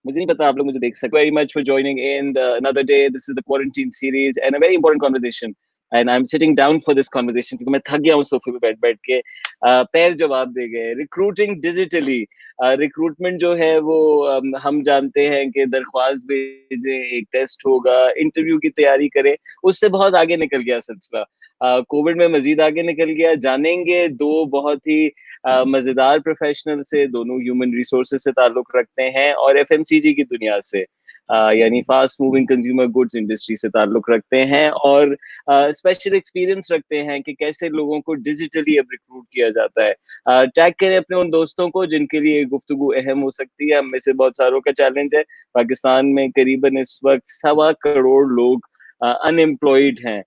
मुझे नहीं पता आप लोग मुझे देख सकते। Very much for joining in another day. This is the quarantine series and a very important conversation. And I'm sitting down for this conversation क्योंकि मैं थक गया हूँ सोफे पे बैठ बैठ के। पैर जवाब दे गए। Recruiting digitally. रिक्रूटमेंट जो है वो हम जानते हैं कि दरख्वास्त भेजें, एक टेस्ट होगा, इंटरव्यू की तैयारी करें, उससे बहुत आगे निकल गया सिलसिला। कोविड में मजीद आगे निकल गया। जानेंगे दो बहुत ही मजेदार प्रोफेशनल से, दोनों ह्यूमन रिसोर्सेज से ताल्लुक रखते हैं और एफएमसीजी की दुनिया से, यानी fast moving consumer goods industry से ताल्लुक रखते हैं और स्पेशल एक्सपीरियंस रखते हैं कि कैसे लोगों को डिजिटली अब रिक्रूट किया जाता है। टैग करें अपने उन दोस्तों को जिनके लिए गुफ्तगू अहम हो सकती है। हम में से बहुत सारों का चैलेंज है। पाकिस्तान में करीबन इस वक्त 1.25 करोड़ लोग अनएम्प्लॉयड हैं।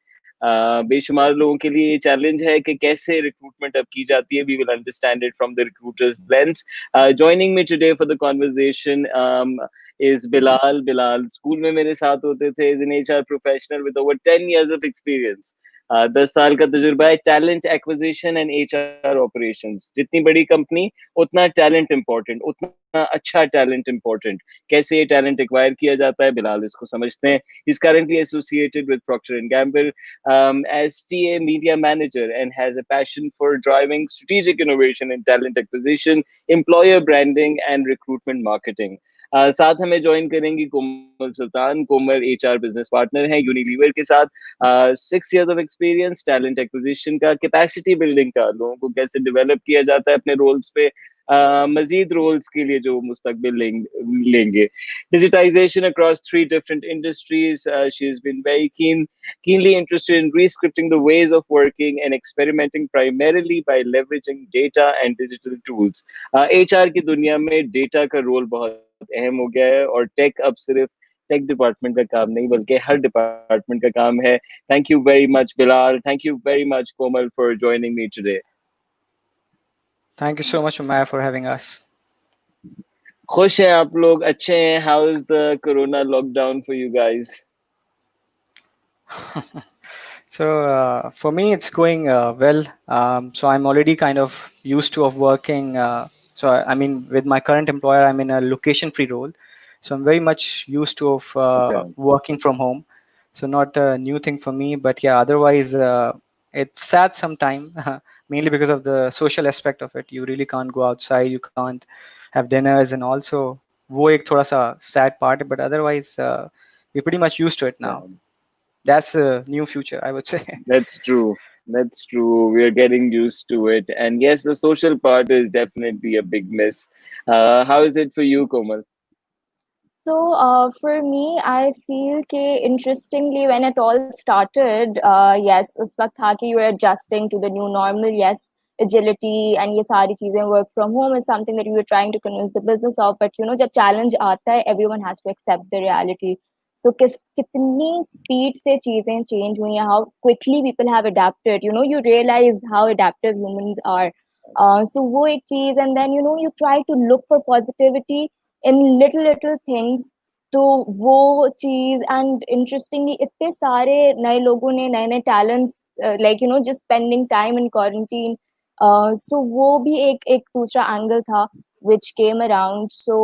बेशुमार लोगों के लिए ये चैलेंज है कि कैसे रिक्रूटमेंट अब की जाती है। We will understand it from the recruiters lens. Joining me today for the conversation is Bilal. Bilal school में मेरे साथ होते थे, is an HR professional with over 10 years of experience. 10 साल का तजुर्बा है। Talent acquisition and HR operations. जितनी बड़ी कंपनी उतना टैलेंट इंपॉर्टेंट, उतना अच्छा टैलेंट इंपॉर्टेंट। कैसे ये टैलेंट एक्वायर किया जाता है, बिलाल इसको समझते हैं। He's currently associated with Procter and Gamble as TA Media Manager and has a passion for driving strategic innovation in talent acquisition, employer branding, and recruitment marketing. साथ हमें ज्वाइन करेंगी कोमल सुल्तान। कोमल एचआर बिजनेस पार्टनर हैं Unilever के साथ। 6 years of experience talent acquisition का, capacity building का, लोगों को कैसे डेवलप किया जाता है अपने रोल्स पे, मजीद रोल्स के लिए जो मुस्तकबिल लेंगे। Digitization across 3 different industries. She's been very keenly interested in rescripting the ways of working and experimenting primarily by leveraging data and digital tools. HR की दुनिया में डेटा का रोल बहुत अहम हो गया है और टेक अब सिर्फ टेक डिपार्टमेंट का काम नहीं बल्कि हर डिपार्टमेंट का काम है। Thank you very much Bilal, thank you very much Komal for joining me today. Thank you so much, Maya, for having us. खुश हैं आप लोग? अच्छे हैं? How is the corona lockdown for you guys? So for me, it's going well. So I'm already kind of used to of working. So I mean, with my current employer, I'm in a location-free role. So I'm very much used to of अच्छा, working from home. So not a new thing for me, but yeah, otherwise it's sad sometime, mainly because of the social aspect of it. You really can't go outside. You can't have dinners, and also वो एक थोड़ा सा sad part. But otherwise, we're pretty much used to it now. yeah. That's a new future, I would say. That's true. That's true. We are getting used to it. And yes, the social part is definitely a big miss. How is it for you, Komal? So for me, I feel कि interestingly when it all started, yes, उस वक्त था कि you were adjusting to the new normal. Yes, agility and ये सारी चीजें, work from home is something that you were trying to convince the business of. But you know, जब challenge आता है, everyone has to accept the reality. So कितनी speed से चीजें change हुई हैं, how quickly people have adapted. You know, you realize how adaptive humans are. So वो एक चीज, and then you know, you try to look for positivity in little things. तो वो चीज, एंड इंटरेस्टिंगली इतने सारे नए लोगों ने नए नए talents, like you know, just spending time in quarantine. So वो भी एक दूसरा एंगल था which came around. So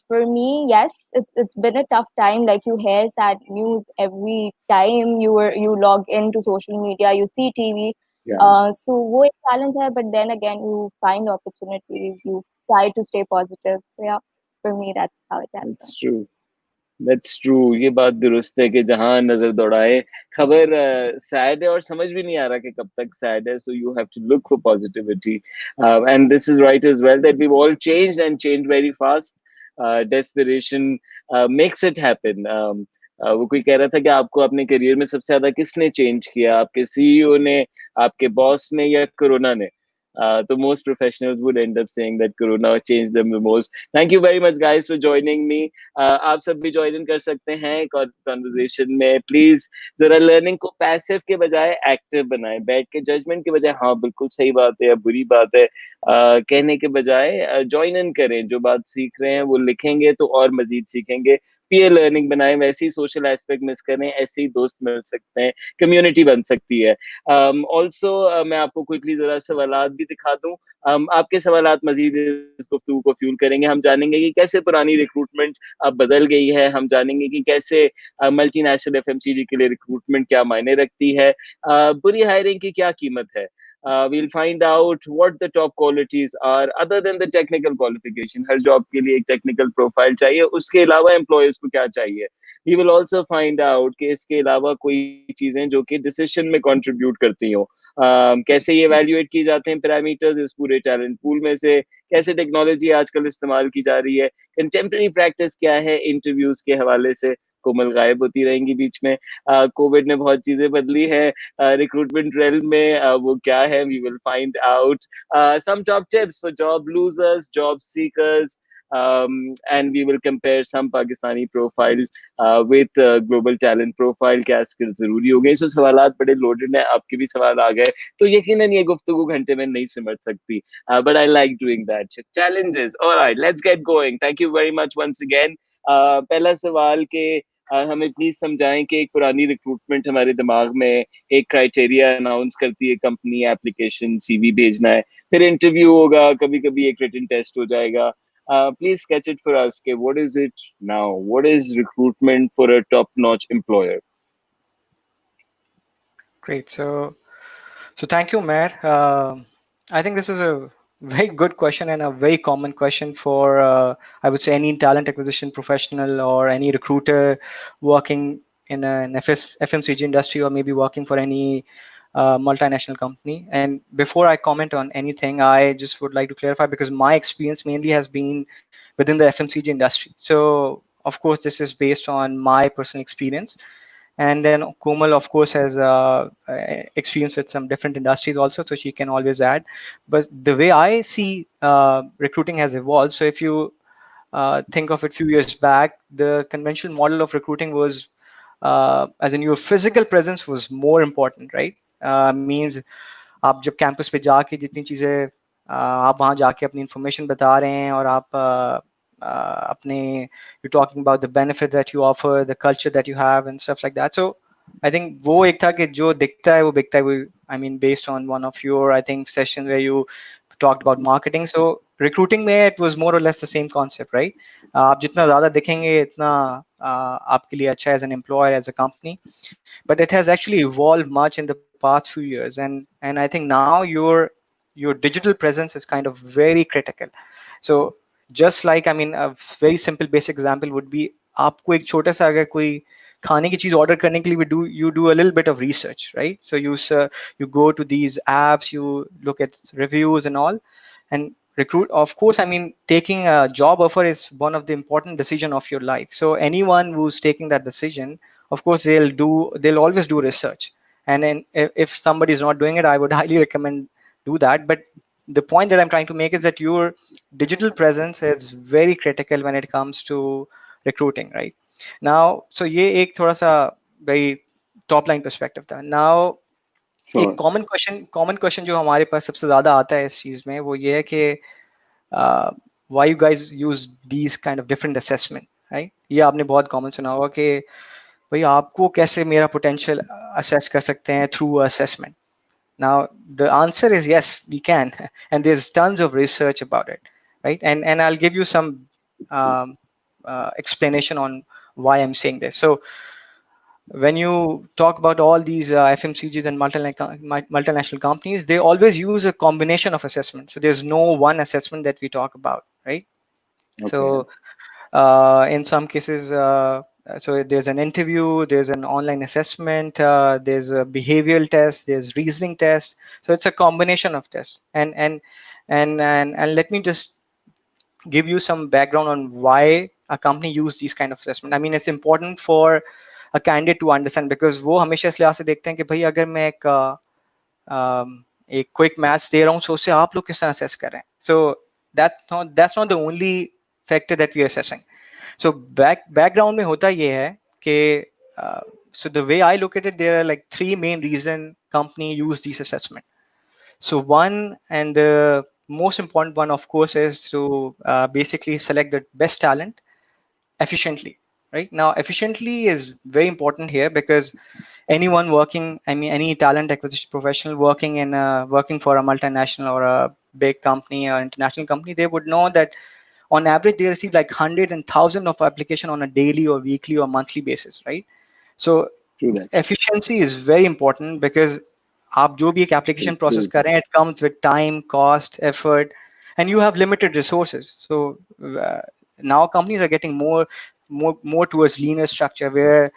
for me, yes, it's been a tough time. Like you hear sad news every time you log into social media, you see TV. Yeah, So वो एक challenge है, but then again you find opportunities, you try to stay positive. So yeah, for me that's how it has been. that's true. That's true. ये बात दुरुस्त है कि जहां नजर दौड़ाए खबर सैड है और समझ भी नहीं आ रहा कि कब तक सैड है. So you have to look for positivity. And this is right as well that we've all changed and changed very fast. Desperation makes it happen. वो कोई कह रहा था कि आपको अपने करियर में सबसे ज्यादा किसने चेंज किया, आपके सीईओ ने, आपके बॉस ने या कोरोना ने? So most professionals would end up saying that Corona changed them the most. Thank you very much, guys, for joining me. आप सब भी ज्वाइन इन कर सकते हैं कॉन्वर्जेशन में. प्लीज जरा लर्निंग को पैसिव के बजाय एक्टिव बनाएं. बैठ के जजमेंट के बजाय हाँ बिल्कुल सही बात है या बुरी बात है कहने के बजाय ज्वाइन इन करें. जो बात सीख रहे हैं वो लिखेंगे तो और मजीद सीखेंगे. पीयर लर्निंग बनाएं, वैसे ही सोशल एस्पेक्ट मिस करें, ऐसे ही दोस्त मिल सकते हैं, कम्युनिटी बन सकती है। ऑल्सो मैं आपको क्विकली जरा सवालात भी दिखा दूं। आपके सवालात मजीद इस गुफ्तगू को फ्यूल करेंगे। हम जानेंगे कि कैसे पुरानी रिक्रूटमेंट अब बदल गई है, हम जानेंगे कि कैसे मल्टीनेशनल एफएमसीजी के लिए रिक्रूटमेंट क्या मायने रखती है, बुरी हायरिंग की क्या कीमत है। We'll find out what the top qualities are other than the technical qualification. Her job के लिए एक टेक्निकल प्रोफाइल चाहिए, उसके अलावा एम्प्लॉयर्स को क्या चाहिए। We will also find out कि इसके अलावा कोई चीजें जो कि डिसीजन में कंट्रीब्यूट करती हो, कैसे ये वैल्यूएट की जाते हैं पैरामीटर्स इस पूरे टैलेंट पूल में से, कैसे टेक्नोलॉजी आजकल इस्तेमाल की जा रही है, कंटेम्प्रेरी प्रैक्टिस क्या है इंटरव्यूज के हवाले से। कोमल गायब होती रहेंगी बीच में। कोविड ने बहुत चीजें बदली है रिक्रूटमेंट रेल में, वो क्या है, we will find out some top tips for job losers, job seekers, and we will compare some Pakistani profile with global talent profile. क्या skills जरूरी हो गई। सो सवालात बड़े लोडेड हैं, आपके भी सवाल आ गए तो यकीनन ये गुफ्तगू घंटे में नहीं सिमट सकती, but I like doing that. Challenges. All right, let's get going. Thank you very much once again. पहला सवाल के हमें प्लीज समझाएं कि एक पुरानी रिक्रूटमेंट हमारे दिमाग में एक क्राइटेरिया अनाउंस करती है, कंपनी एप्लीकेशन सीवी भेजना है, फिर इंटरव्यू होगा, कभी कभी एक रिटन टेस्ट हो जाएगा। Please sketch it for us कि what is it now, what is recruitment for a top notch employer? Great. So thank you, Mayor. I think this is a very good question and a very common question for, I would say, any talent acquisition professional or any recruiter working in an FMCG industry or maybe working for any multinational company. And before I comment on anything, I just would like to clarify because my experience mainly has been within the FMCG industry. So, of course, this is based on my personal experience. And then Komal, of course, has experience with some different industries also, so she can always add. But the way I see recruiting has evolved. So if you think of it, few years back, the conventional model of recruiting was, as in your physical presence was more important, right? Means आप जब campus पे जाके जितनी चीजें आप वहाँ जाके अपनी इंफॉर्मेशन बता रहे हैं और आप अपने you're talking about the benefit that you offer, the culture that you have and stuff like that. So I think वो एक था कि जो दिखता है वो बिकता है, वो I mean based on one of your I think session where you talked about marketing. So recruiting में it was more or less the same concept, right? आप जितना ज़्यादा दिखेंगे इतना आपके लिए अच्छा as an employer, as a company. But it has actually evolved much in the past few years, and I think now your digital presence is kind of very critical. So just like I mean a very simple basic example would be आपको एक छोटा सा अगर कोई खाने की चीज order करने के लिए भी you do a little bit of research, right? So you go to these apps, you look at reviews and all, and recruit, of course, I mean taking a job offer is one of the important decision of your life. So anyone who's taking that decision, of course they'll always do research. And then if somebody is not doing it, I would highly recommend do that. But the point that I'm trying to make is that your digital presence is very critical when it comes to recruiting, right? Now, so ये एक थोड़ा सा very top line perspective था. Now एक common question जो हमारे पास सबसे ज्यादा आता है इस चीज में वो ये है कि why you guys use these kind of different assessment, right? ये आपने बहुत common सुना होगा कि भाई आपको कैसे मेरा potential assess कर सकते हैं through assessment. Now the answer is yes, we can, and there's tons of research about it, right? And I'll give you some explanation on why I'm saying this. So when you talk about all these FMCGs and multinational companies, they always use a combination of assessment. So there's no one assessment that we talk about, right? Okay. So in some cases, so there's an interview, there's an online assessment, there's a behavioral test, there's reasoning test. So it's a combination of tests. And let me just give you some background on why a company use these kind of assessment. I mean, it's important for a candidate to understand because वो हमेशा इस लिहाज से देखते हैं कि भाई अगर मैं एक क्विक मैथ्स दे रहा हूँ तो उससे आप लोग किस तरह असेस कर रहे हैं. So that's not the only factor that we are assessing. So background में होता ये है कि so the way I look at it, there are like three main reason company use these assessment. So one and the most important one, of course, is to basically select the best talent efficiently, right? Now efficiently is very important here, because anyone working, I mean any talent acquisition professional working in working for a multinational or a big company or international company, they would know that on average they receive like hundreds and thousands of application on a daily or weekly or monthly basis, right? So True that. efficiency is very important, because आप जो भी एक application process True. कर रहे हैं, it comes with time, cost, effort, and you have limited resources. So uh, now companies are getting more towards leaner structure, where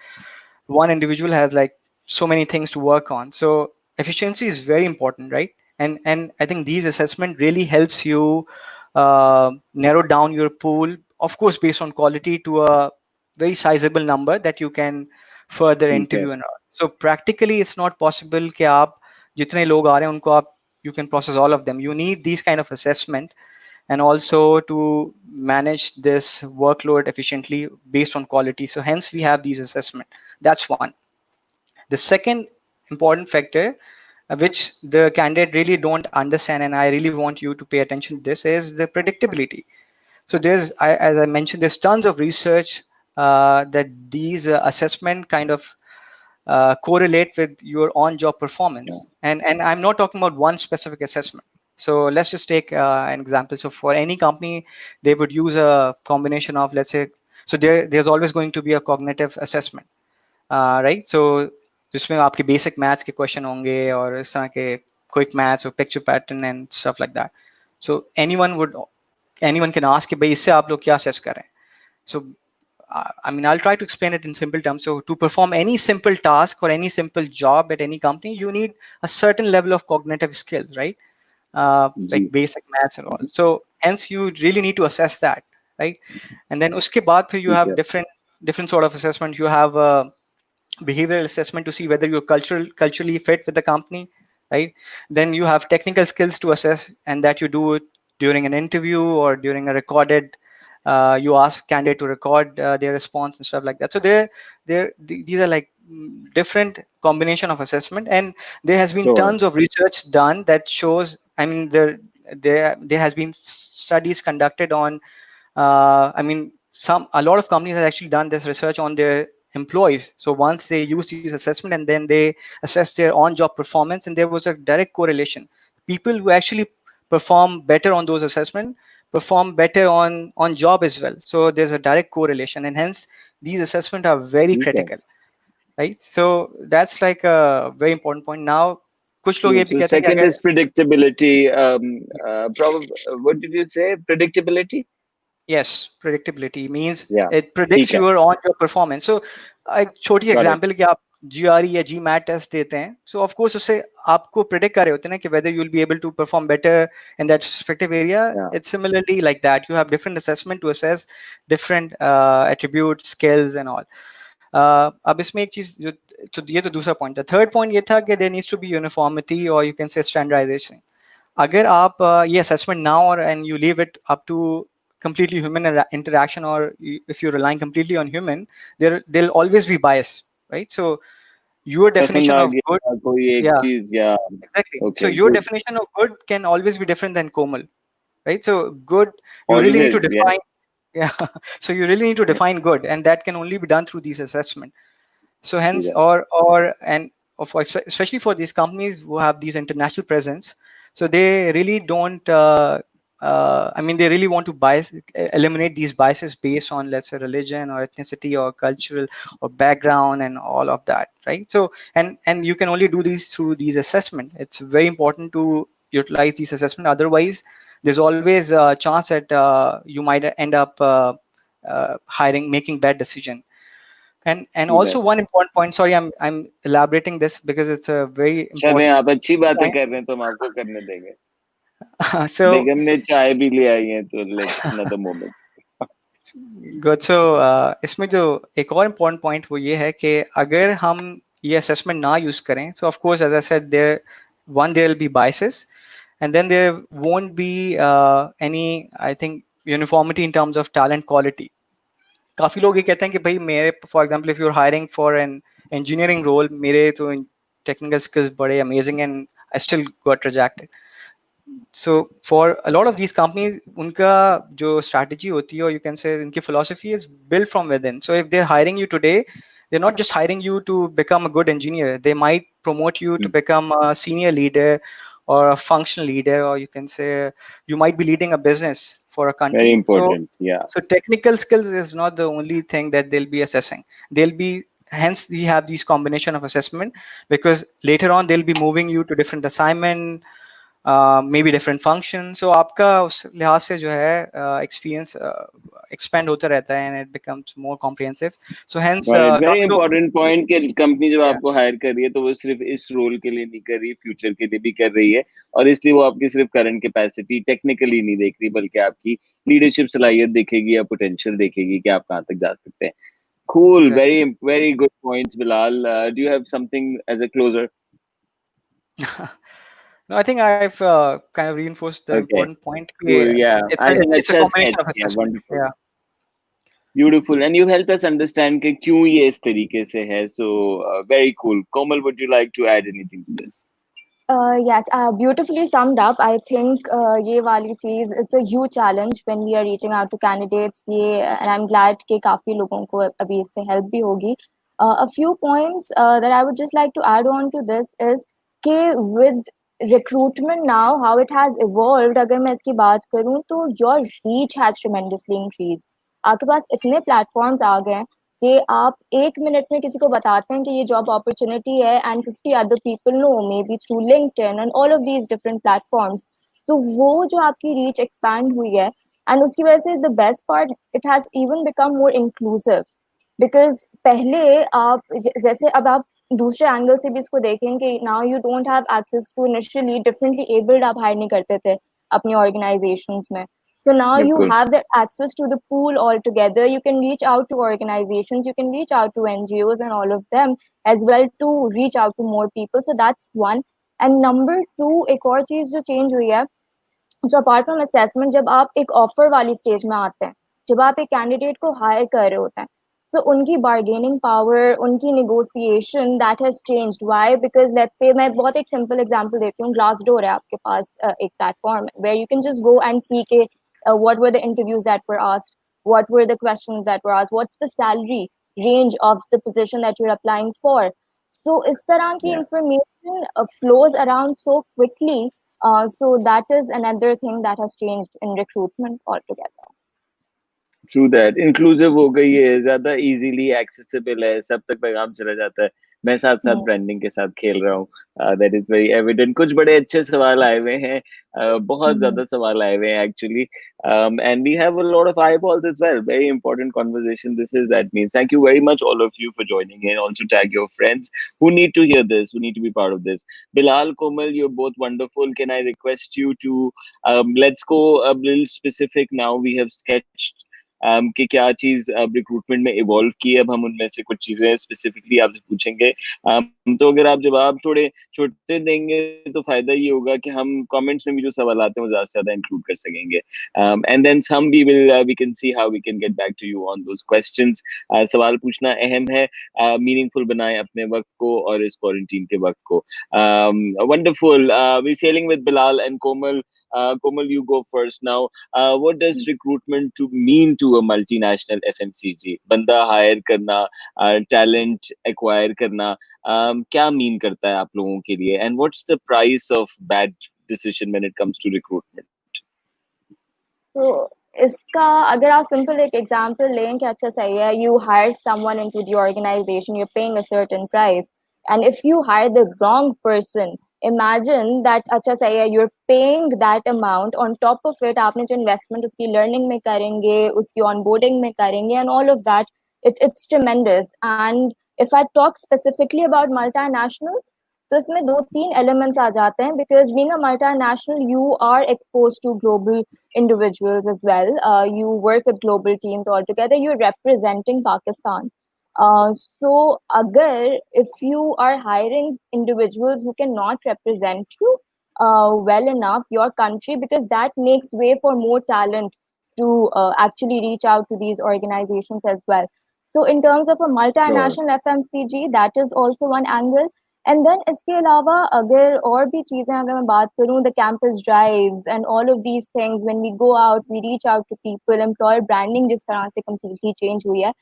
one individual has like so many things to work on. So efficiency is very important, right? And I think these assessment really helps you narrow down your pool, of course based on quality, to a very sizable number that you can further ठीक है. interview and all. So practically it's not possible कि आप जितने लोग आ रहे हैं उनको आप you can process all of them. You need these kind of assessment, and also to manage this workload efficiently based on quality. So hence we have these assessment. That's one. The second important factor, which the candidate really don't understand, and I really want you to pay attention to this, is the predictability. So as I mentioned, there's tons of research that these assessment kind of correlate with your on-job Yeah. performance. And I'm not talking about one specific assessment. So let's just take an example. So for any company, they would use a combination of, let's say, so there's always going to be a cognitive assessment, right? So जिसमें आपके basic maths के question होंगे, और इस तरह के quick maths or picture pattern and stuff like that. So anyone can ask कि भाई इससे आप लोग क्या assess कर रहे हैं? So I mean, I'll try to explain it in simple terms. So to perform any simple task or any simple job at any company, you need a certain level of cognitive skills, right? Like ji. basic maths and all. So hence you really need to assess that, right? And then uske baad फिर you ठीक have है. different sort of assessment. You have behavioral assessment to see whether you're culturally fit with the company, right? Then you have technical skills to assess, and that you do it during an interview or during a recorded, you ask candidate to record their response and stuff like that. So these are like different combination of assessment, and there has been Sure. tons of research done that shows, I mean, there has been studies conducted on, I mean, a lot of companies have actually done this research on their employees. So once they use these assessment, and then they assess their on-job performance, and there was a direct correlation. People who actually perform better on those assessment perform better on job as well. So there's a direct correlation, and hence these assessment are very ठीक है. critical, right? So that's like a very important point. Now, कुछ लोग True. ये भी So कहते हैं कि second अगर is predictability. What did you say? Predictability? yes, predictability means Yeah. it ठीक predicts है. your on your performance. So एक छोटी Got it. एग्जांपल कि आप GRE या GMAT टेस्ट देते हैं, so of course उससे आपको predict कर रहे होते हैं ना कि whether you'll be able to perform better in that respective area. Yeah. It's similarly like that. You have different assessment to assess different attributes, skills and all. अब इसमें एक चीज जो, तो ये तो दूसरा पॉइंट था. थर्ड पॉइंट ये था कि there needs to be uniformity, or you can say standardization. अगर आप ये assessment now or and you leave it up to completely human interaction, or if you're relying completely on human, there'll always be bias, right? So your पसंद definition uh of good, गया कोई एक yeah, चीज या exactly. So okay, your good. definition of good can always be different than Komal, right? So good, you really need to Always, yeah. define, yeah. So you really need to define good, and that can only be done through these assessment. So True hence, that. especially for these companies who have these international presence, so they really don't, I mean, they really want to eliminate these biases based on, let's say, religion or ethnicity or cultural or background and all of that, right? So and you can only do these through these assessment. It's very important to utilize these assessment. Otherwise there's always a chance that you might end up making bad decision. And True also that. one important point, sorry, I'm elaborating this because it's a very चलें, important आप अच्छी बातें point. कर रहे हैं तो हम आपको करने देंगे. So बेगम ने चाय भी ले आई है तो let's another moment. good. So इसमें जो एक और important point वो ये है कि अगर हम ये assessment ना use करें, so of course as I said, there will be biases, and then there won't be any, I think, uniformity in terms of talent quality. काफी लोग ये कहते हैं कि भाई मेरे, for example if you are hiring for an engineering role, मेरे तो टेक्निकल स्किल्स बड़े amazing and I still got rejected. So for a lot of these companies, उनका जो strategy होती है, or you can say उनकी philosophy is built from within. So if they're hiring you today, they're not just hiring you to become a good engineer. They might promote you to become a senior leader or a functional leader, or you can say you might be leading a business for a Very country. important. Yeah. So technical skills is not the only thing that they'll be assessing. They'll be, hence we have these combination of assessment, because later on they'll be moving you to different assignment, may be different function. So आपका उस लिहाज से जो है experience expand होता रहता है, and it becomes more comprehensive. So hence very काफी लोग, इंपॉर्टेंट पॉइंट कि कंपनी जब yeah, आपको हायर कर रही है तो वो सिर्फ इस रोल के लिए नहीं कर रही, फ्यूचर के लिए भी कर रही है, और इसलिए वो आपकी सिर्फ करंट कैपेसिटी टेक्निकली नहीं देख रही, बल्कि आपकी लीडरशिप सलाहियत देखेगी या पोटेंशियल देखेगी कि आप कहाँ तक जा सकते हैं. Cool, exactly. very good points, Bilal. Do you have something as a closer? No, I think I've kind of reinforced the Okay, important point. cool. Yeah, It's I think it's a अच्छा set. combination of Yeah, assessment. wonderful. Yeah. Beautiful. And you helped us understand कि क्यों ये इस तरीके से है. So, very cool. Komal, would you like to add anything to this? Yes, beautifully summed up. I think ये वाली चीज, it's a huge challenge when we are reaching out to candidates. ये, and I'm glad कि काफी लोगों को अभी इससे help भी होगी. A few points that I would just like to add on to this is कि with recruitment now, how it has evolved, अगर मैं इसकी बात करूँ तो your reach has tremendously increased. आपके पास इतने platforms आ गए हैं कि आप 1 मिनट में किसी को बताते हैं कि ये जॉब अपॉर्चुनिटी है, and 50 other people know, may be through LinkedIn and all of these different platforms. तो वो जो आपकी रीच एक्सपैंड हुई है, एंड उसकी वजह से the best part, it has even become more inclusive. Because पहले आप जैसे, अब आप दूसरे एंगल से भी इसको देखें कि now you don't have access to, initially differently abled आप हायर नहीं करते थे अपनी ऑर्गेनाइजेशंस में. So now you बिल्कुल. have the access to the pool altogether. You can reach out to organizations, you can reach out to NGOs and all of them as well to reach out to more people. So that's one. And number two, एक और चीज जो change हुई है, so apart from assessment, जब आप एक offer वाली stage में आते हैं, जब आप एक candidate को hire कर रहे होते हैं, so उनकी bargaining power, उनकी negotiation, that has changed. Why? Because let's say, मैं बहुत एक simple example देती हूँ. Glassdoor है आपके पास एक platform where you can just go and see के what were the interviews that were asked, what were the questions that were asked, what's the salary range of the position that you're applying for. So इस तरह की Yeah. information flows around so quickly. So that is another thing that has changed in recruitment altogether. True that. Inclusive हो गई है, ज्यादा easily accessible है, सब तक पैगाम चला जाता है. मैं साथ साथ ब्रांडिंग के साथ खेल रहा हूँ. That is very evident. कुछ बड़े अच्छे सवाल आए हुए हैं, बहुत ज्यादा सवाल आए हुए हैं actually, and we have a lot of eyeballs as well. Very important conversation this is. That means thank you very much all of you for joining in. Also tag your friends who need to hear this, who need to be part of this. Bilal, Komal, you're both wonderful. Can I request you to let's go a little specific now. We have sketched कि क्या चीज recruitment में evolve की है. अब हम उनमें से कुछ चीजें स्पेसिफिकली आपसे पूछेंगे. तो अगर आप जवाब थोड़े छोटे देंगे तो फायदा ये होगा कि हम कमेंट्स में भी जो सवाल आते हैं वो ज्यादा से ज्यादा इंक्लूड कर सकेंगे. And then some we can see how we can get back to you on those questions. सवाल पूछना अहम है. मीनिंगफुल बनाएं अपने वक्त को और इस क्वारंटीन के वक्त को. Wonderful. We sailing with Bilal and Komal. Komal, you go first now. What does recruitment to mean to a multinational FMCG? बंदा hire करना, talent acquire करना, क्या mean करता है आप लोगों के लिए? And what's the price of bad decision when it comes to recruitment? So इसका अगर आप simple एक example लें कि अच्छा सही है, you hire someone into the organization, you're paying a certain price, and if you hire the wrong person, imagine that अच्छा सही है, you're paying that amount, on top of it आपने जो investment उसकी learning में करेंगे, उसकी onboarding में करेंगे, and all of that, it's tremendous. And if I talk specifically about multinationals, तो इसमें दो तीन elements आ जाते हैं, because being a multinational, you are exposed to global individuals as well. You work with global teams altogether. You're representing Pakistan. So, agar if you are hiring individuals who cannot represent you well enough, your country, because that makes way for more talent to actually reach out to these organizations as well. So, in terms of a Sure. multinational FMCG, that is also one angle. And then इसके अलावा अगर और भी चीज़ें अगर मैं बात करूँ, the campus drives and all of these things, when we go out we reach out to people, employer branding जिस तरह से कम्प्लीटली चेंज हुई है,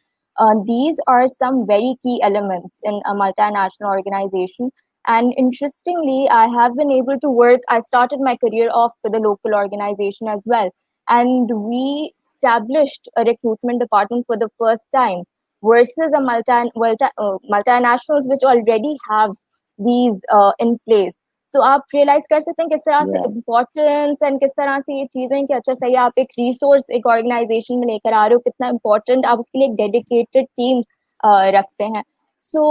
these are some very key elements in a multinational organization. And interestingly, I have been able to work, I started my career off with a local organization as well, and we established a recruitment department for the first time versus a multinationals which already have these in place. तो आप realise कर सकते हैं किस तरह से Yeah. Importance and किस तरह से ये चीजें कि अच्छा सही है, आप एक रिसोर्स एक ऑर्गेनाइजेशन में लेकर आ रहे हो, कितना इम्पोर्टेंट आप उसके लिए एक डेडिकेटेड टीम रखते हैं. सो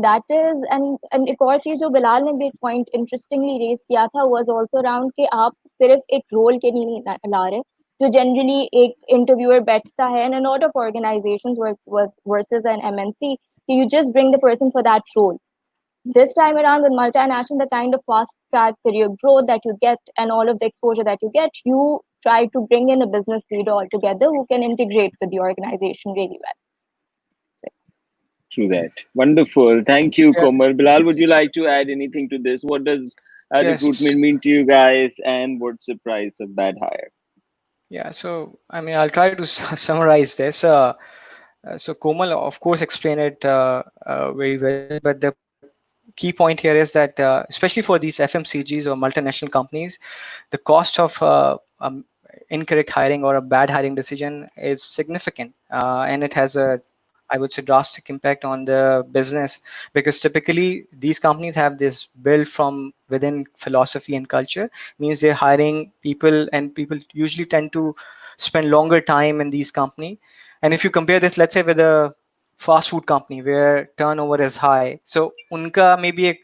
दैट इज एंड एक और चीज जो बिलाल ने भी एक पॉइंट इंटरेस्टिंगली रेज किया था वाज आल्सो अराउंड कि आप सिर्फ एक रोल के नहीं ला रहे, जो जनरली एक इंटरव्यूअर बैठता है in a lot of organizations versus an MNC, you just bring the person for that role. This time around with multinational, the kind of fast track career growth that you get and all of the exposure that you get, you try to bring in a business leader altogether who can integrate with the organization really well. True that. Wonderful. Thank you, Yeah. Komal. Bilal, would you like to add anything to this? What does recruitment Yes. mean to you guys, and what's the price of bad hire? Yeah. So I mean, I'll try to summarize this. So Komal, of course, explained it very well, but the key point here is that especially for these FMCGs or multinational companies, the cost of incorrect hiring or a bad hiring decision is significant, and it has a, I would say, drastic impact on the business, because typically these companies have this built from within philosophy and culture. Means they're hiring people, and people usually tend to spend longer time in these company. And if you compare this, let's say, with a fast food company where turnover is high, so उनका maybe एक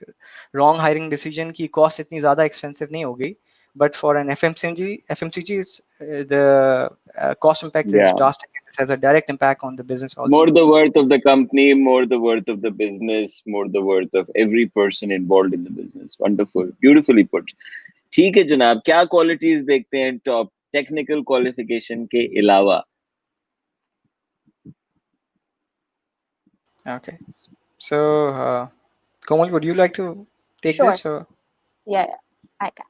wrong hiring decision की cost इतनी ज़्यादा expensive नहीं होगी, but for an FMCG it's, the cost impact is Yeah. drastic. It has a direct impact on the business More also. the worth of the company, more the worth of the business, more the worth of every person involved in the business. Wonderful. Beautifully put. ठीक है जनाब, क्या qualities देखते हैं top technical qualification के अलावा? Okay, so Komal, would you like to take Sure. this? Or? Yeah, I can.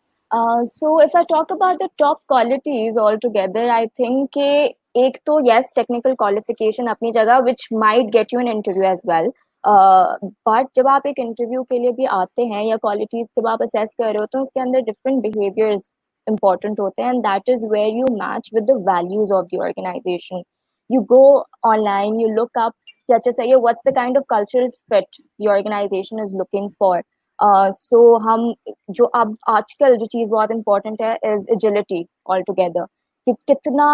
So if I talk about the top qualities altogether, I think कि एक तो yes technical qualification अपनी जगह which might get you an interview as well. But जब आप एक interview के लिए भी आते हैं या qualities जब आप assess कर रहे होते हैं उसके अंदर different behaviors important होते हैं, and that is where you match with the values of the organization. You go online, you look up कि अच्छा सही है, what's the kind of cultural fit the organization is looking for. So हम जो अब आजकल जो चीज बहुत important है is agility altogether. कि कितना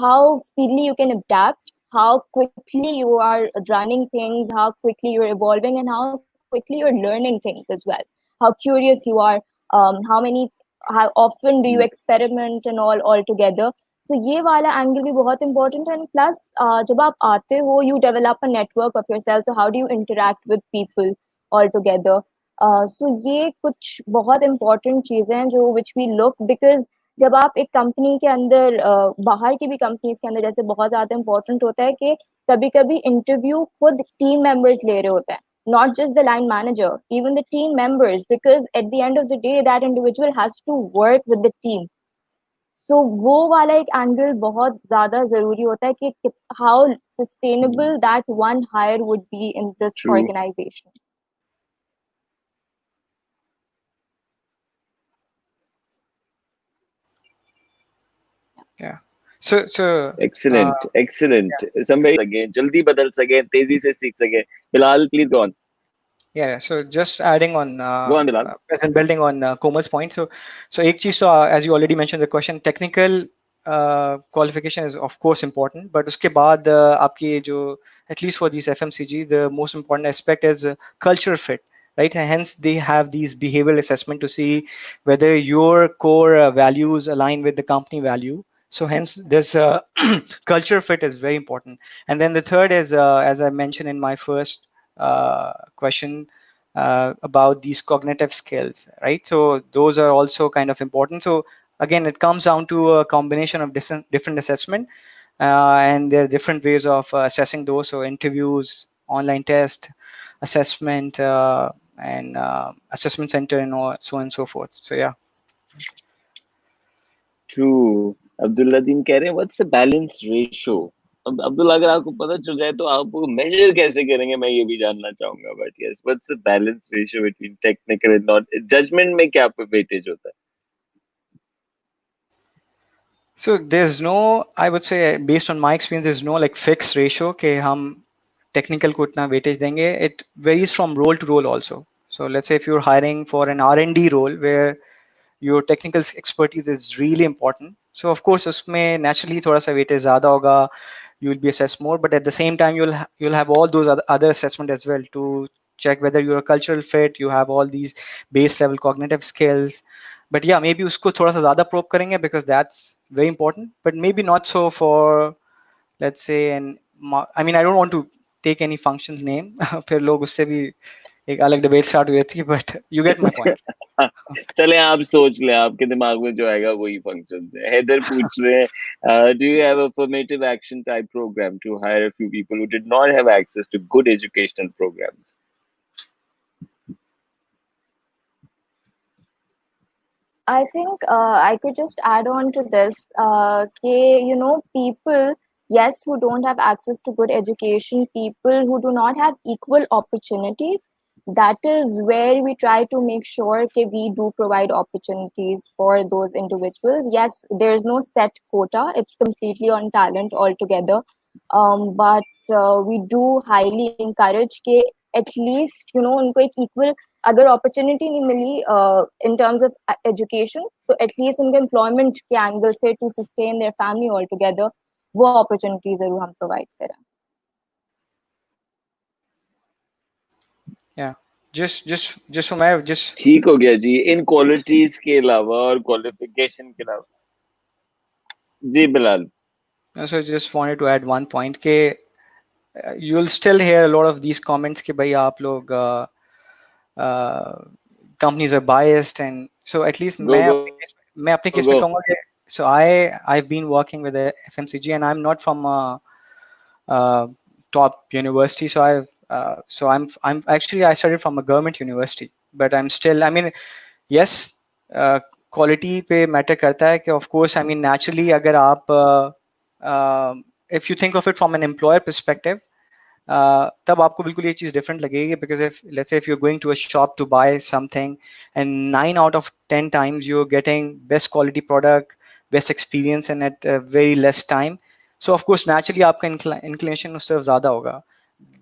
how speedily you can adapt, how quickly you are running things, how quickly you're evolving, and how quickly you're learning things as well. How curious you are, how often do you experiment and all together. तो ये वाला angle भी बहुत important है. And plus जब आप आते हो you develop a network of yourself, so how do you interact with people all together. So ये कुछ बहुत इंपॉर्टेंट चीजें हैं जो विच वी लुक, बिकॉज जब आप एक कंपनी के अंदर बाहर की भी कंपनीज के अंदर जैसे बहुत ज्यादा इंपॉर्टेंट होता है कि कभी कभी इंटरव्यू खुद टीम मेंबर्स ले रहे होते हैं, not just the line manager, even the team members, because at the end of the day that individual has to work with the team. So वो वाला एक एंगल बहुत ज्यादा जरूरी होता है कि how sustainable that one hire would be in this True. organization. Yeah. So Excellent, excellent. Somebody again, jaldi badal sake, tezi se seekh sake. Bilal, please go on. yeah, so just adding on, Go on, Bilal. and building on Komal's point. So एक चीज तो as you already mentioned the question, technical qualification is of course important, but उसके बाद आपकी जो at least for these FMCG the most important aspect is culture fit, right? And hence they have these behavioral assessment to see whether your core values align with the company value. So hence this culture fit is very important. And then the third is as I mentioned in my first question about these cognitive skills, right? So those are also kind of important. So again, it comes down to a combination of different assessment, and there are different ways of assessing those. So interviews, online test, assessment, and assessment center and all, so on and so forth. So yeah. True. Abdullah Din कह रहे हैं what's the balance ratio? अब अब्दुल्ला अगर आपको पता चल जाए तो आप वो measure कैसे करेंगे मैं ये भी जानना चाहूंगा. But yes, what's the balance ratio between technical and not? Judgment में क्या weightage होता है? So there's no, I would say, based on my experience, there's no like fixed ratio कि हम technical को इतना weightage देंगे. It varies from role to role also. So let's say if you're hiring for an R&D role where your technical expertise is really important, so of course उसमें naturally थोड़ा सा weightage ज़्यादा होगा. You will be assessed more, but at the same time you'll have all those other assessment as well to check whether you're a cultural fit. You have all these base level cognitive skills. But yeah, maybe उसको थोड़ा सा ज़्यादा probe करेंगे because that's very important, but maybe not so for, let's say, I mean, I don't want to take any function's name. फिर लोग उससे भी एक अलग debate start हुई थी, but you get my point. चले आप सोच लें आपके दिमाग में जो आएगा वही फंक्शन है. हैदर पूछ रहे हैं do you have a affirmative action type program to hire a few people who did not have access to good educational programs? I think I could just add on to this. People, yes, who don't have access to good education, people who do not have equal opportunities, that is where we try to make sure that we do provide opportunities for those individuals. Yes, there is no set quota, it's completely on talent altogether. But we do highly encourage कि at least, उनको एक equal अगर opportunity नहीं मिली in terms of education तो at least उनके employment के angle से to sustain their family all together वो अपॉर्चुनिटी जरूर हम प्रोवाइड करें. Yeah, just so मैं just ठीक हो गया जी. इन क्वालिटीज के अलावा और क्वालिफिकेशन के अलावा जी Bilal. So just wanted to add one point कि you'll still hear a lot of these comments कि भाई आप लोग companies are biased, and so at least गो गो मैं अपने केस में गो. कहूँगा कि so I've been working with the FMCG and I'm not from a top university, so I'm actually I studied from a government university, but I'm still, I mean, yes, quality पे matter करता है कि of course, I mean, naturally अगर आप if you think of it from an employer perspective, तब आपको बिल्कुल ये चीज़ डिफरेंट लगेगी because if let's say if you're going to a shop to buy something and 9 out of 10 times you're getting best quality product, best experience and at a very less time, so of course naturally आपका inclination उस तरफ ज़्यादा होगा.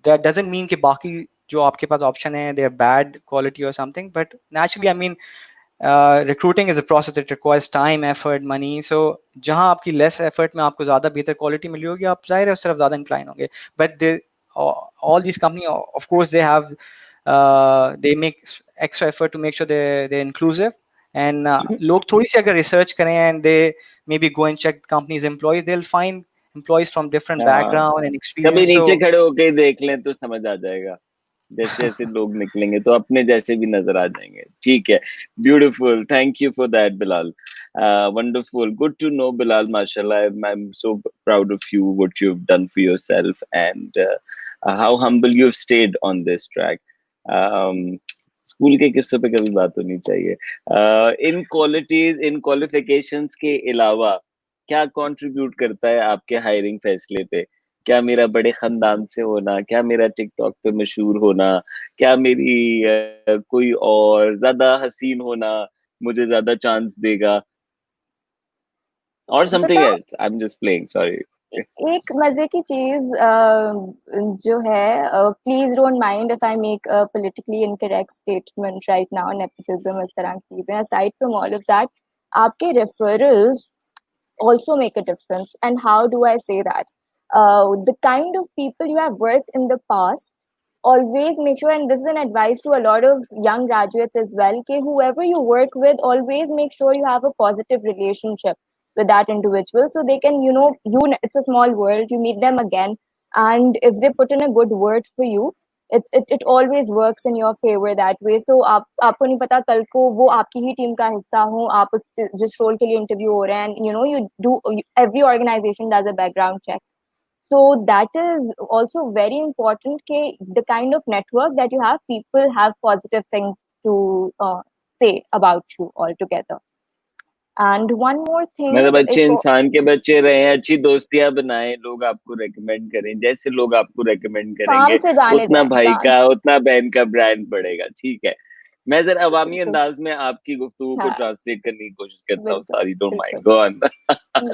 That doesn't mean कि बाकी जो आपके पास option है they are bad quality or something, but naturally, I mean, recruiting is a process. It requires time, effort, money. So जहाँ आपकी less effort में आपको ज़्यादा बेहतर quality मिली होगी, आप जाहिर है उस तरफ ज़्यादा incline होंगे. But all these companies, of course, they have they make extra effort to make sure they're inclusive. And लोग थोड़ी सी अगर research करें and they maybe go and check companies' employees, they'll find employees from different हाँ, background and कभी experience. नीचे So खड़े होके देख लें तो समझ आ जाएगा. जैसे जैसे लोग निकलेंगे तो अपने जैसे भी नजर आ जाएंगे. ठीक है. Beautiful. Thank you for that Bilal. Wonderful. Good to know, Bilal. Mashallah, I'm so proud of you, what you've done for yourself, and how humble you've stayed on this track. School के किस्सों पे कभी बात होनी चाहिए. इन क्वालिटीज, इन qualifications के अलावा क्या contribute करता है आपके हायरिंग फैसले पे? क्या मेरा बड़े खानदान से होना, क्या मेरा टिकटॉक पे मशहूर होना, क्या मेरी कोई और ज्यादा हसीन होना मुझे ज्यादा चांस देगा, और समथिंग बताओ, else? I am just playing, sorry. एक मजे की चीज जो है, please don't mind if I make a politically incorrect statement right now, nepotism इस तरह की चीजें, aside from all of that, आपके referrals also make a difference. And how do I say that? The kind of people you have worked in the past, always make sure, and this is an advice to a lot of young graduates as well, okay, whoever you work with, always make sure you have a positive relationship with that individual, so they can, it's a small world, you meet them again, and if they put in a good word for you, it always works in your favor that way. So आपको नहीं पता कल को वो आपकी ही team का हिस्सा हो, आप जिस रोल के लिए इंटरव्यू हो रहे हैं, and you do, every organization does a background check. So that is also very important. The kind of network that you have, people have positive things to say about you altogether. And one more thing, मतलब अच्छे इंसान के बच्चे रहे, अच्छी दोस्तियां बनाएं, लोग आपको रेकमेंड करें, जैसे लोग आपको रेकमेंड काम करेंगे से जाने उतना जाए भाई काम। का उतना बहन का ब्रांड बढ़ेगा। ठीक है, मैं जरा अवामी बिल्कुल। अंदाज में आपकी गुफ्तगू को हाँ, ट्रांसलेट करने की कोशिश करता हूँ। बिल्कुल सॉरी, डोंट माइंड, बिल्कुल। Go on.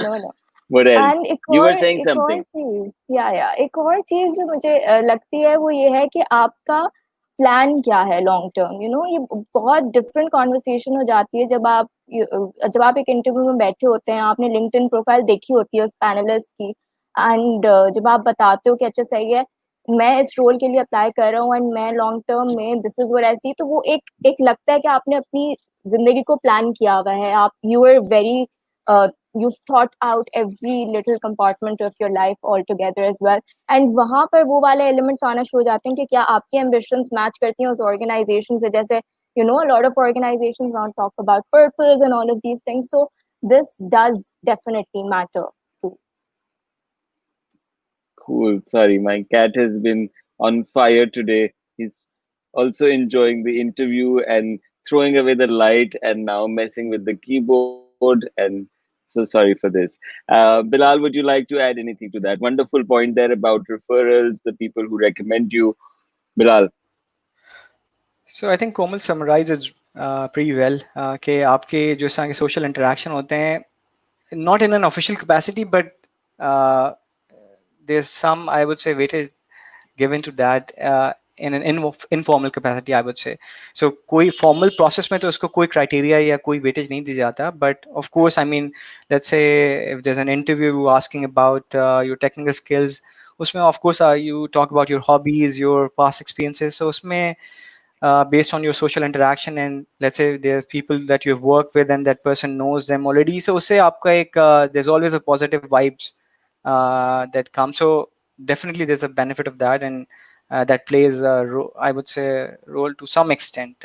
No no. What and else, you were saying एक और समथिंग। चीज, या एक और चीज जो मुझे लगती है वो ये है कि आपका प्लान क्या है लॉन्ग टर्म। ये बहुत डिफरेंट कॉन्वर्सेशन हो जाती है जब आप एक इंटरव्यू में बैठे होते हैं, आपने लिंक्डइन प्रोफाइल देखी होती है उस पैनलिस्ट की, एंड जब आप बताते हो कि अच्छा सही है, मैं इस रोल के लिए अप्लाई कर रहा हूँ एंड मैं लॉन्ग टर्म में दिस इज व्हाट आई सी, तो वो एक लगता है कि आपने अपनी जिंदगी को प्लान किया हुआ है। आप you are very you've thought out every little compartment of your life altogether as well. And वहां पर वो वाले एलिमेंट्स आना शुरू हो जाते हैं कि क्या आपकी एम्बिशंस मैच करती हैं उस ऑर्गेनाइजेशन से। जैसे a lot of organizations now talk about purpose and all of these things, so this does definitely matter too. Cool. Sorry, my cat has been on fire today. He's also enjoying the interview and throwing away the light and now messing with the keyboard. And so sorry for this. Bilal, would you like to add anything to that? Wonderful point there about referrals, the people who recommend you. Bilal. So I think Komal summarizes pretty well कि आपके जो इस तरह के social interaction होते हैं, not in an official capacity, but uh, there's some, I would say, weightage given to that in an informal capacity, I would say. So कोई formal process में तो उसको कोई criteria या कोई weightage नहीं दी जाता, but of course, I mean, let's say if there's an interview asking about your technical skills, उसमें of course you talk about your hobbies, your past experiences, so उसमें based on your social interaction, and let's say there are people that you've worked with and that person knows them already, so उससे आपका एक there's always a positive vibes that come. So definitely there's a benefit of that, and that plays I would say role to some extent,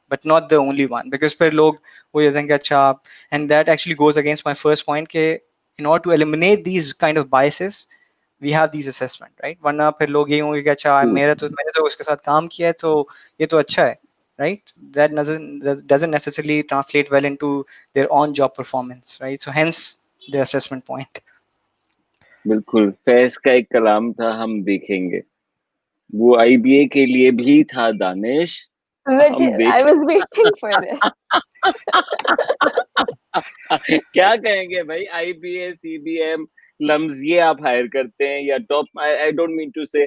but not the only one, because फिर लोग वो ये think अच्छा, and that actually goes against my first point कि in order to eliminate these kind of biases we have these assessment, right? वरना फिर लोग ये होंगे कि अच्छा True. मैंने तो उसके साथ काम किया है तो ये तो अच्छा है, right? That doesn't necessarily translate well into their on job performance, right? So hence the assessment point. बिल्कुल, फैज का एक कलाम था, हम देखेंगे। वो आईबीए के लिए भी था दानिश, Which हम I देखें। was waiting for this. क्या कहेंगे भाई, आईबीए, सीबीएम, लम्स, ये आप हायर करते हैं या top? I don't mean to say,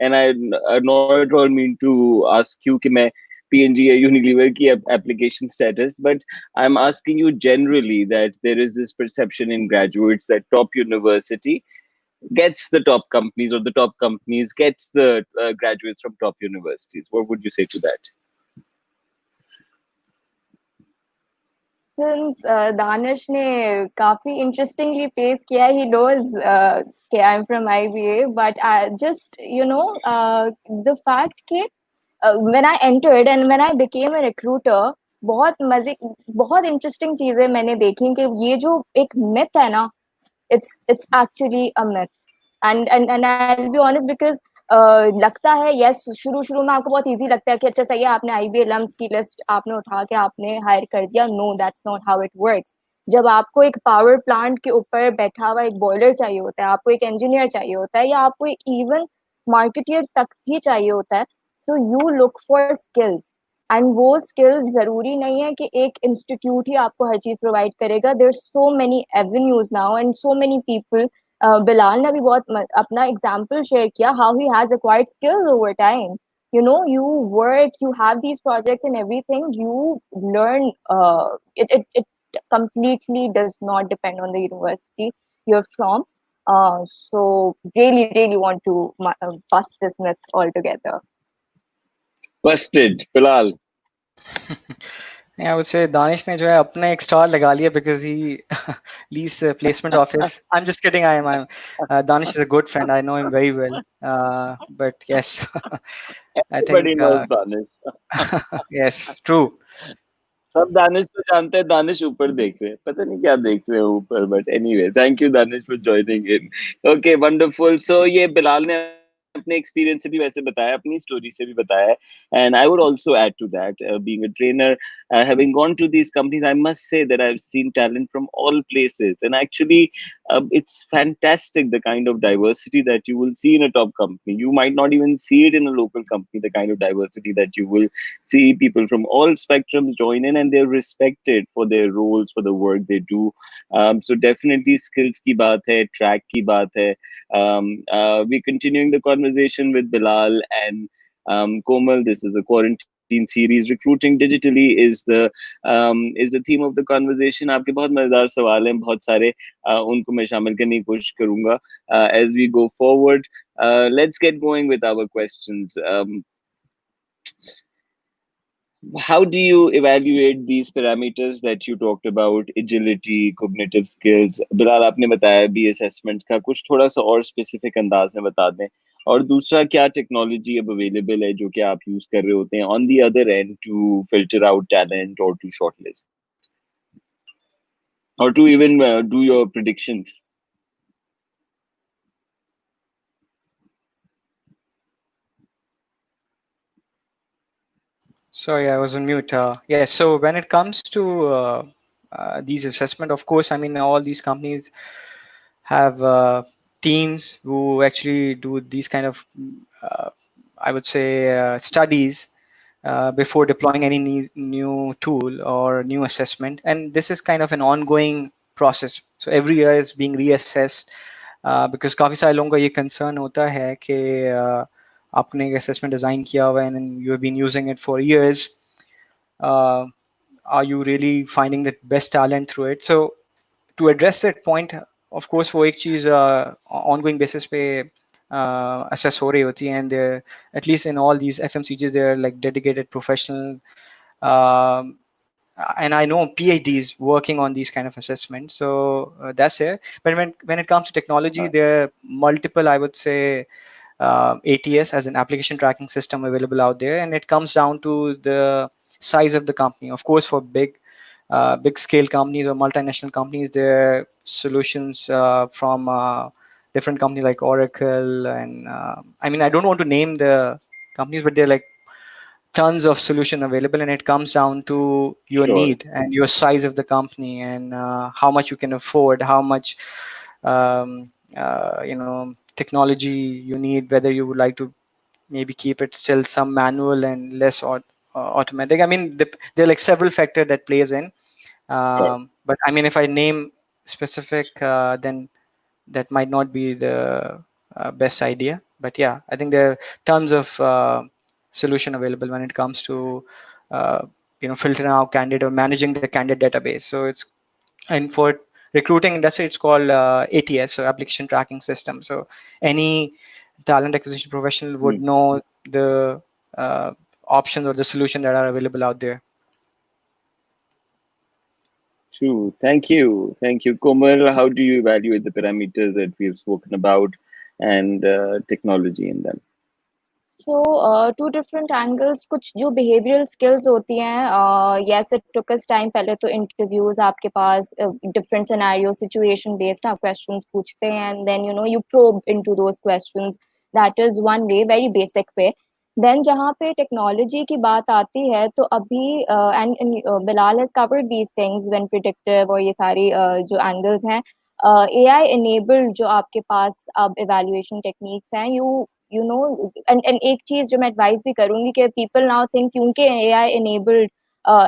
and I not at all mean to ask you कि मैं पीएनजी या यूनिलीवर की application status, but I am asking you generally that there is this perception in graduates that top university gets the top companies, or the top companies gets the graduates from top universities. What would you say to that? Since Danish ने काफी interestingly face किया, he knows कि I'm from IBA, but I just the fact कि when I entered and when I became a recruiter, बहुत interesting चीजें मैंने देखी कि ये जो एक myth है ना, it's actually a myth. And I'll be honest, because लगता है यस, शुरू शुरू में आपको बहुत इजी लगता है कि अच्छा सही है, आपने आईबीए लम्स की लिस्ट आपने उठा के आपने हायर कर दिया। No, that's not how it works. जब आपको एक पावर प्लांट के ऊपर बैठा हुआ एक बॉयलर चाहिए होता है, आपको एक इंजीनियर चाहिए होता है, या आपको एक इवन मार्केटियर तक भी चाहिए होता है, तो you look for skills. And वो स्किल्स जरूरी नहीं है कि एक इंस्टीट्यूट ही आपको हर चीज प्रोवाइड करेगा। There so many avenues now and so many people. Bilal ने भी बहुत अपना एग्जाम्पल शेयर किया, how he has acquired skills over time. You work, you have these projects and everything, you learn. It completely does not depend on the university you're from. So really want to bust this myth altogether. Busted, Bilal. Yeah, I would say Danish ने जो है अपना एक star लगा लिया because he leaves the placement office. I'm just kidding. I'm Danish is a good friend. I know him very well. But yes, I Everybody think knows Danish. yes, true. सब दानिश को जानते हैं, दानिश ऊपर देख रहे हैं, पता नहीं क्या देख रहे हैं ऊपर, but anyway thank you Danish for joining in. Okay wonderful. So ये बिलाल ने अपने एक्सपीरियंस से भी वैसे बताया, अपनी स्टोरी से भी बताया है, and I would also add to that, being a trainer, having gone to these companies, I must say that I've seen talent from all places, and actually it's fantastic the kind of diversity that you will see in a top company. You might not even see it in a local company, the kind of diversity that you will see people from all spectrums join in, and they're respected for their roles, for the work they do. So definitely skills ki baat hai, track ki baat hai. We're continuing the conversation with Bilal and Komal. This is a quarantine series. Recruiting digitally is the theme of the conversation. आपके बहुत मजेदार सवाल हैं, बहुत सारे, उनको मैं शामिल करने की कोशिश करूंगा as we go forward. Let's get going with our questions. How do you evaluate these parameters that you talked about, agility, cognitive skills? Bilal आपने बताया भी assessments का, कुछ थोड़ा सा और specific अंदाज में बता दें। और दूसरा, क्या टेक्नोलॉजी अब अवेलेबल है जो कि आप यूज कर रहे होते हैं on the other end to filter out talent or to shortlist or to even do your predictions? Sorry, I was on mute. Yes, so when it comes to these assessment, of course, I mean, all these companies have teams who actually do these kind of, uh, I would say, studies before deploying any new tool or new assessment. And this is kind of an ongoing process. So every year is being reassessed because काफी सारे लोगों का ये concern होता है कि आपने एक assessment design किया हुआ है and you have been using it for years. Uh, are you really finding the best talent through it? So to address that point, of course वो एक चीज ongoing basis पे assess हो रही होती है, and at least in all these FMCGs they're like dedicated professional, um, and I know PhDs working on these kind of assessments. So that's it. But when it comes to technology, there are multiple, I would say, ATS as an application tracking system available out there, and it comes down to the size of the company. Of course, for big scale companies or multinational companies, there are solutions from different companies like Oracle, and I mean, I don't want to name the companies, but they're like tons of solution available, and it comes down to your Sure. need and your size of the company, and how much you can afford, how much technology you need, whether you would like to maybe keep it still some manual and less automatic. I mean, there are like several factors that plays in, Sure. but I mean, if I name specific, then that might not be the best idea. But yeah, I think there are tons of solution available when it comes to filtering out candidate or managing the candidate database. So it's, and for recruiting industry, it's called ATS, so application tracking system. So any talent acquisition professional would Hmm. know the options or the solution that are available out there. True. Thank you. Thank you. Komal, how do you evaluate the parameters that we've spoken about and technology in them? So two different angles. कुछ जो behavioral skills होती हैं, yes it took us time. पहले तो interviews आपके पास different scenario situation based आप questions पूछते हैं, and then you probe into those questions. That is one way, very basic way. Then जहाँ पे technology की बात आती है, तो अभी and Bilal has covered these things when predictive और ये सारी जो angles हैं, AI enabled जो आपके पास अब evaluation techniques हैं, एंड एक चीज जो मैं एडवाइस भी करूंगी कि पीपल नाउ थिंक क्योंकि एआई इनेबल्ड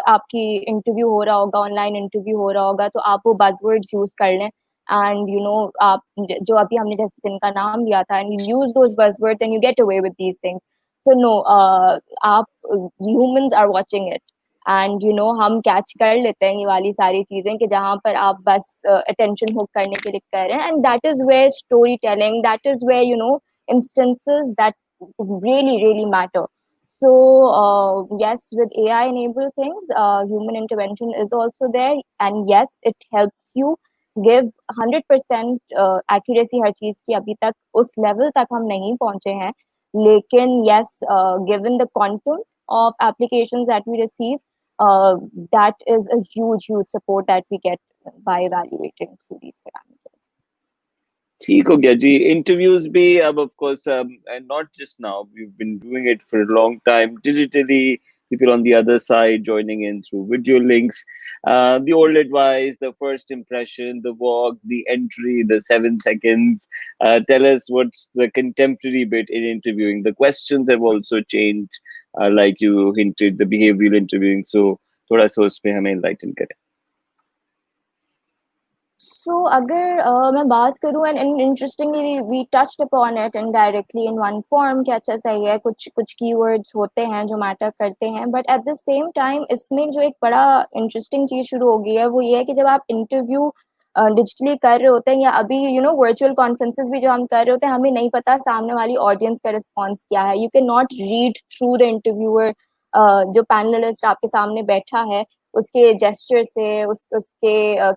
आपकी इंटरव्यू हो रहा होगा, ऑनलाइन इंटरव्यू हो रहा होगा, तो आप वो बज़वर्ड्स यूज कर लें, एंड आप जो अभी हमने जैसे जिनका नाम लिया था, and you use those buzzwords and you get away with these things. So no, आप humans are watching it, and हम कैच कर लेते हैं ये वाली सारी चीजें कि जहां पर आप बस अटेंशन हुक करने के लिए कर रहे हैं, and that is where story telling, that is where instances that really matter. So yes, with AI enabled things, human intervention is also there, and yes, it helps you give 100% accuracy हर चीज की. अभी तक उस level तक हम नहीं पहुंचे हैं, लेकिन yes, given the quantum of applications that we receive, that is a huge support that we get by evaluating through these parameters. ठीक हो गया जी इंटरव्यूज भी अब of course and not just now we've been doing it for a long time digitally people on the other side joining in through video links the old advice the first impression the walk the entry the 7 seconds tell us what's the contemporary bit in interviewing the questions have also changed like you hinted the behavioral interviewing so थोड़ा सा उसमें हमें enlighten करें So, अगर मैं बात करूँ and interestingly we touched upon it indirectly in one form कि अच्छा सही है कुछ keywords होते हैं जो matter करते हैं but at the same time इसमें जो एक बड़ा interesting चीज़ शुरू हो गई है वो ये है कि जब आप interview digitally कर रहे होते हैं या अभी virtual conferences भी जो हम कर रहे होते हैं हमें नहीं पता सामने वाली audience का response क्या है you cannot read through the interviewer जो पैनलिस्ट आपके सामने बैठा है उसके जेस्चर से उसके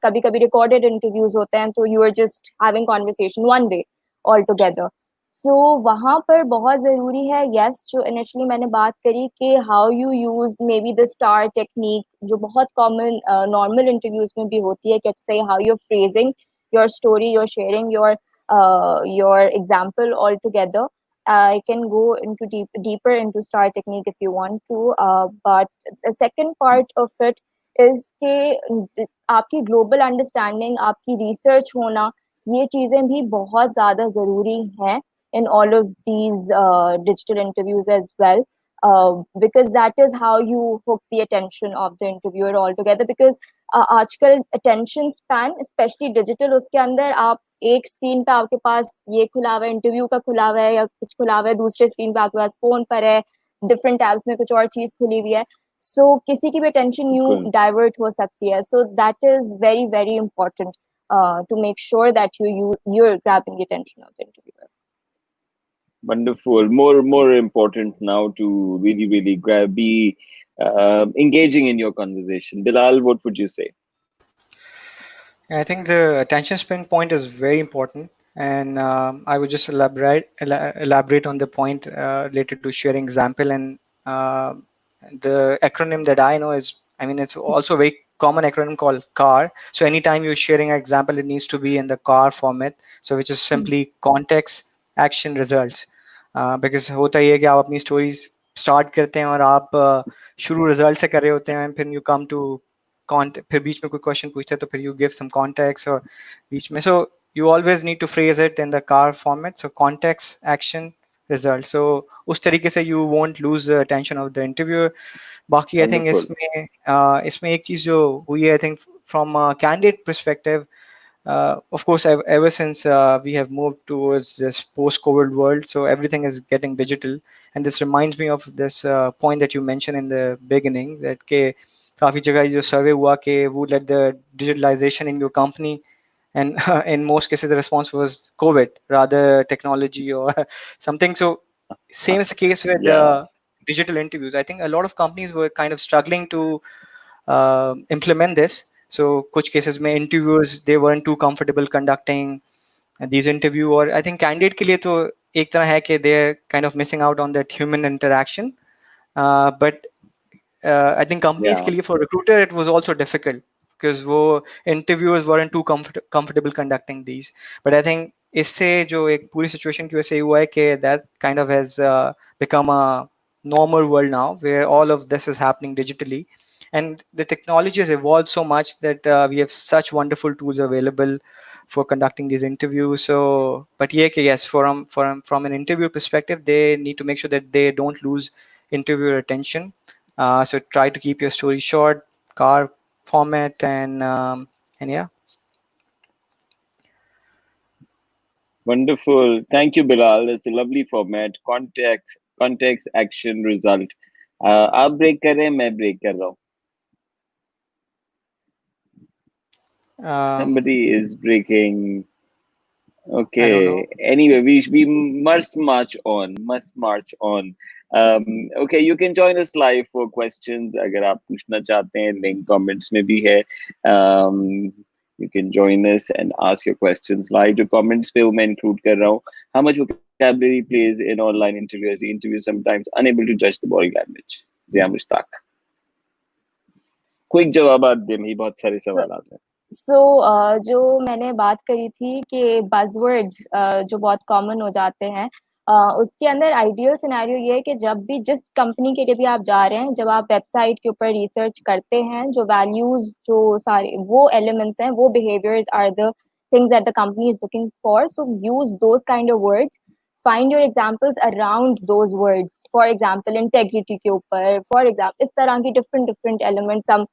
कभी कभी रिकॉर्डेड इंटरव्यूज होते हैं तो you are just having conversation one way all together तो वहां पर बहुत जरूरी है यस जो इनिशियली मैंने बात करी कि how you use may be the star technique जो बहुत कॉमन नॉर्मल इंटरव्यूज में भी होती है कि से how you phrasing your story your sharing your example all together I can go into deeper into star technique if you want to, but the second part of it is कि आपकी global understanding, आपकी research होना, ये चीजें भी बहुत ज़्यादा ज़रूरी हैं in all of these digital interviews as well. Because that is how you hook the attention of the interviewer altogether. Because आजकल attention span, especially digital, उसके अंदर आप एक स्क्रीन पे आपके पास ये खुला हुआ है इंटरव्यू का खुला हुआ है या कुछ खुला हुआ है दूसरे स्क्रीन पे आपके पास फोन पर है डिफरेंट टैब्स में कुछ और चीज खुली हुई है सो किसी की भी अटेंशन यू डाइवर्ट हो सकती है so that is very very important to make sure that you're grabbing the attention of the interviewer. Wonderful. More important now to really grab, be engaging in your conversation. Bilal, what would you say? I think the attention span point is very important, and I would just elaborate on the point related to sharing example and the acronym that I know is, I mean, it's also a very common acronym called CAR. So anytime you're sharing an example, it needs to be in the CAR format. So which is simply context, action, results. Because होता ही है कि आप अपनी stories start करते हैं और आप शुरू result से कर रहे होते हैं, फिर you come to फिर बीच में कोई क्वेश्चन पूछता है तो फिर यू गिव सम कॉन्टेक्स्ट और बीच में so you always need to phrase it in the CAR format so context action result so उस तरीके से you won't lose attention of the interviewer बाकी आई थिंक इसमें एक चीज जो हुई है I think from candidate perspective of course ever since we have moved towards this post-COVID world, so everything is getting digital, and this reminds me of this point that you mentioned in the beginning that काफी जगह जो सर्वे हुआ कि would let the digitalization in your company and in most cases the response was COVID rather technology or something. So same is the case with digital interviews. I think a lot of companies were kind of struggling to implement this. So कुछ cases में interviewers they weren't too comfortable conducting these interview और I think candidate के लिए तो एक तरह है कि they're kind of missing out on that human interaction. But I think companies के लिए for recruiter it was also difficult because वो interviewers weren't too comfortable conducting these. But I think इससे जो एक पूरी situation की वजह से हुआ है कि that kind of has become a normal world now where all of this is happening digitally, and the technology has evolved so much that we have such wonderful tools available for conducting these interviews. So but yeah, yes, from an interview perspective they need to make sure that they don't lose interviewer attention. So try to keep your story short, car format, and yeah. Wonderful. Thank you, Bilal. It's a lovely format. Context, action, result. आप break कर रहे हैं, मैं break कर रहा हूँ. Somebody is breaking. Okay. Anyway, we must march on. Okay, you can join us live for questions. अगर आप पूछना चाहते हैं, link comments में भी है. You can join us and ask your questions live. जो comments पे वो मैं include कर रहा हूँ. How much vocabulary plays in online interviews? The interview sometimes unable to judge the body language. Zia Mushtag. Quick जवाब आप दे, मेरी बहुत सारे सवाल आते हैं। सो जो मैंने बात करी थी कि बज़वर्ड्स जो बहुत कॉमन हो जाते हैं, उसके अंदर आइडियल सिनेरियो ये है कि जब भी जिस कंपनी के लिए भी आप जा रहे हैं, जब आप वेबसाइट के ऊपर रिसर्च करते हैं, जो वैल्यूज जो सारे वो एलिमेंट्स हैं, वो behaviours are the things that the company is looking for, so use those kind of words, find your examples around those words, for example integrity के ऊपर, फॉर एग्जाम्पल इस तरह की डिफरेंट डिफरेंट एलिमेंट्स हम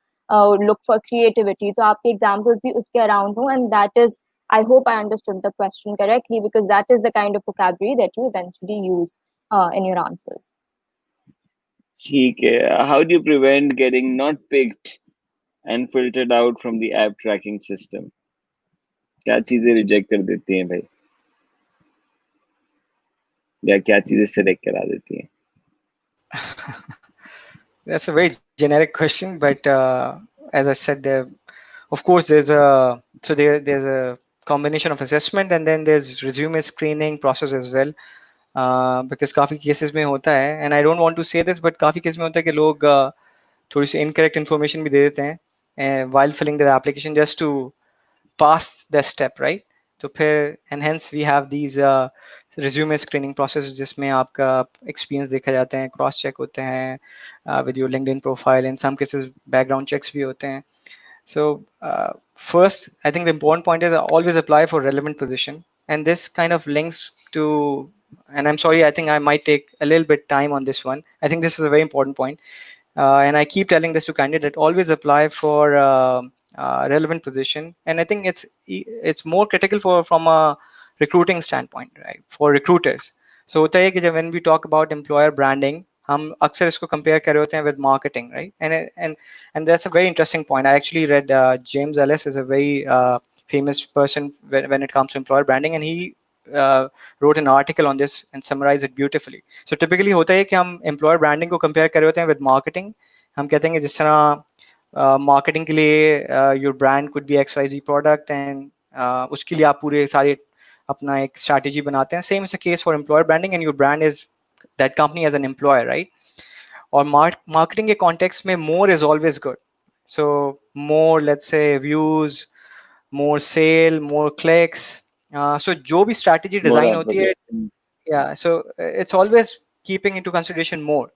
look for creativity. तो आपके examples भी उसके around हो, and that is, I hope I understood the question correctly, because that is the kind of vocabulary that you eventually use in your answers. ठीक है, how do you prevent getting not picked and filtered out from the app tracking system? क्या चीजें reject कर देती हैं भाई, या क्या चीजें सेलेक्ट करा देती हैं? That's a very generic question, but as I said, of course, there's a combination of assessment, and then there's resume screening process as well. Because काफी cases में होता है, and I don't want to say this, but काफी cases में होता है कि लोग थोड़ी सी incorrect information भी दे देते हैं while filling their application just to pass the step, right? तो फिर and hence we have these resume screening process जिसमें आपका experience देखा जाता है, cross check होते हैं with your LinkedIn profile, in some cases background checks भी होते हैं. So first, I think the important point is always apply for relevant position, and this kind of links to, and I'm sorry, I think I might take a little bit time on this one. I think this is a very important point. And I keep telling this to candidates that always apply for relevant position. And I think it's more critical for from a recruiting standpoint, right? For recruiters. So होता है कि जब when we talk about employer branding, हम अक्सर इसको compare कर रहे होते हैं with marketing, right? And that's a very interesting point. I actually read James Ellis is a very famous person when it comes to employer branding, and he wrote an article on this and summarized it beautifully. So typically होता है कि हम employer branding को compare कर रहे होते हैं with marketing. हम कहते हैं कि जिस तरह marketing के लिए your brand could be XYZ product, and उसके लिए आप पूरे सारे अपना एक strategy बनाते हैं. Same is the case for employer branding, and your brand is that company as an employer, right? और marketing के context में more is always good. So more, let's say, views, more sale, more clicks. So जो भी strategy More design होती है, applications. yeah, so it's always keeping into consideration more,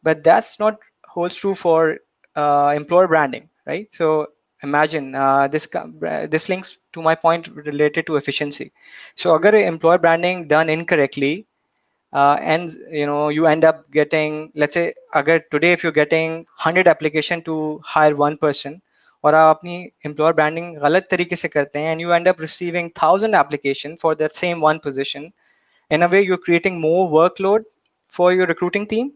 but that's not holds true for employer branding, right? So imagine this links to my point related to efficiency. So अगर employer branding done incorrectly, and you end up getting, let's say, agar today if you're getting 100 application to hire one person, और आप अपनी employer branding गलत तरीके से करते हैं, and you end up receiving 1,000 application for that same one position, in a way you're creating more workload for your recruiting team,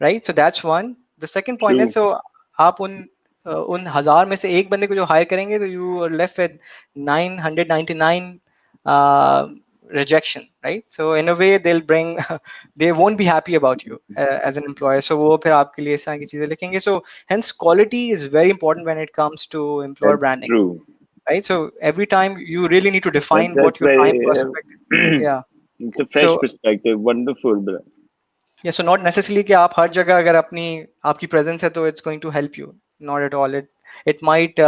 right? So that's one. The second point True. is, so आप उन 1,000 में से एक बंदे को जो higher करेंगे, तो you are left with 999 rejection, right? So in a way they'll bring they won't be happy about you as an employer, so वो फिर आपके लिए इस तरह की चीजें लिखेंगे. So hence quality is very important when it comes to employer That's branding, true. right? So every time you really need to define That's what your prime very prospect, yeah. it's a fresh So perspective. Wonderful, bro. yeah, so not necessarily कि आप हर जगह अगर आपकी presence है तो it's going to help you, not at all. It might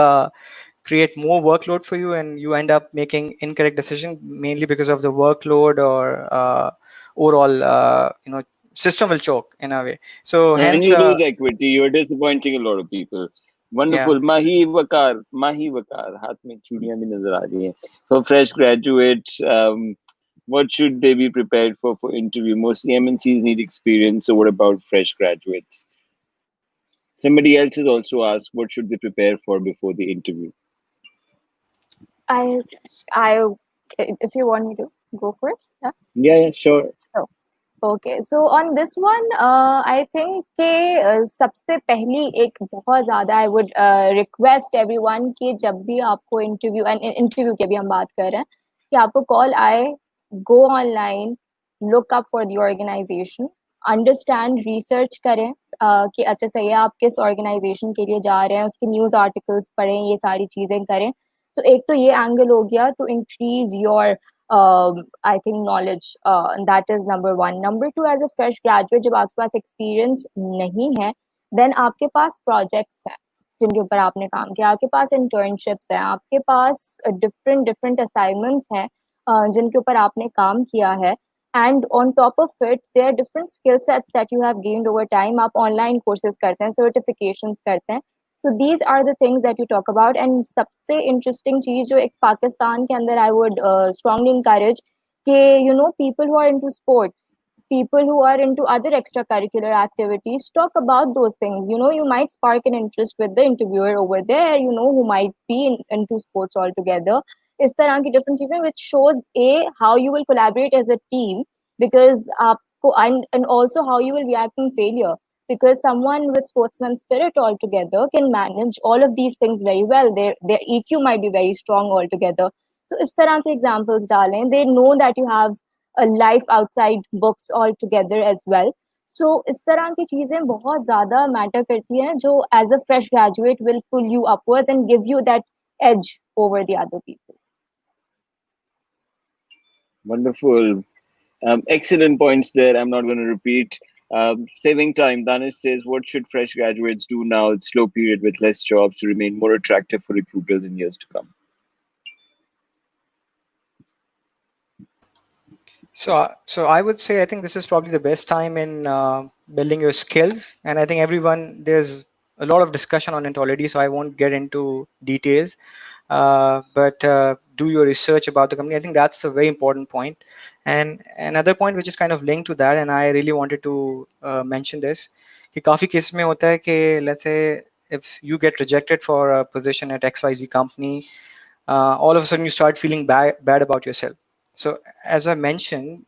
create more workload for you, and you end up making incorrect decision mainly because of the workload, or overall system will choke in a way. So And hence you lose equity. You're disappointing a lot of people. yeah. Wonderful. Mahi Waqar. हाथ में चूड़ियां भी नजर आ रही हैं. For fresh graduates, what should they be prepared for interview? Most MNCs need experience. So what about fresh graduates? Somebody else has also asked, what should they prepare for before the interview? I, I, if you want me to go first, yeah. Yeah, sure. So, okay, so on this one, I think कि सबसे पहली एक बहुत ज़्यादा I would request everyone कि जब भी आपको interview के भी हम बात कर रहे हैं कि आपको call आए, go online, look up for the organization, understand, research करें कि अच्छा सही है आप किस organization के लिए जा रहे हैं, उसके news articles पढ़ें, ये सारी चीज़ें करें. तो एक तो ये angle हो गया to increase your I think knowledge, that is number one. Number two, as a fresh graduate, जब आपके पास experience नहीं है, then आपके पास projects हैं. जिनके ऊपर आपने काम किया, आपके पास इंटर्नशिप्स हैं, आपके पास डिफरेंट डिफरेंट असाइनमेंट्स हैं जिनके ऊपर आपने काम किया है, and on top of it there are different skill sets that you have gained over time. आप ऑनलाइन कोर्सेज करते हैं, सर्टिफिकेशंस करते हैं. So these are the things that you talk about. And सबसे इंटरेस्टिंग चीज जो एक पाकिस्तान के अंदर आई वुड स्ट्रांगली इंकरेज कि you know people who are into sports, people who are into other extracurricular activities, talk about those things. You know, you might spark an interest with the interviewer over there, you know, who might be into sports altogether. इस तरह की different चीजें which shows a how you will collaborate as a team, because आपको and also how you will react in failure, because someone with sportsman spirit altogether can manage all of these things very well. Their EQ might be very strong altogether. So इस तरह के examples डालें. They know that you have a life outside books altogether as well. So इस तरह की चीजें बहुत ज्यादा मैटर करती हैं जो as a fresh graduate will pull you upwards and give you that edge over the other people. Wonderful. Excellent points there. I'm not going to repeat. Saving time. Danish says, what should fresh graduates do now? It's slow period with less jobs to remain more attractive for recruiters in years to come. So I would say I think this is probably the best time in building your skills, and I think there's a lot of discussion on it already, so I won't get into details. But do your research about the company. I think that's a very important point. And another point which is kind of linked to that, and I really wanted to mention this, कि काफी case में होता है कि let's say if you get rejected for a position at XYZ company, all of a sudden you start feeling bad about yourself. So as I mentioned,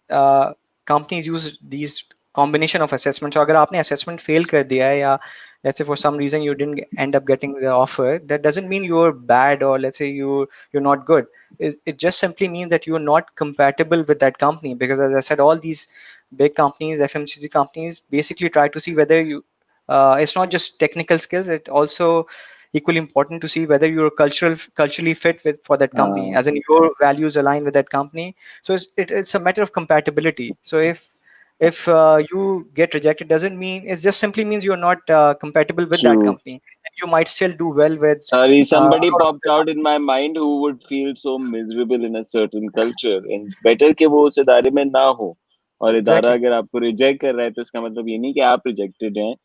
companies use these combination of assessment. So अगर आपने assessment fail कर दिया है या let's say for some reason you didn't end up getting the offer, that doesn't mean you're bad or let's say you're not good. It just simply means that you're not compatible with that company, because as I said, all these big companies, FMCG companies, basically try to see whether you it's not just technical skills, it also equally important to see whether you're culturally fit with for that company, as in your values align with that company. So it's a matter of compatibility. So if you get rejected, doesn't mean, it just simply means you're not compatible with that True. company, and you might still do well with Sorry, uh, somebody popped out in my mind who would feel so miserable in a certain culture. And it's better कि वो उस इदारे में ना हो. और इदारा exactly. अगर आपको रिजेक्ट कर रहा है तो इसका मतलब ये नहीं कि आप रिजेक्टेड हैं.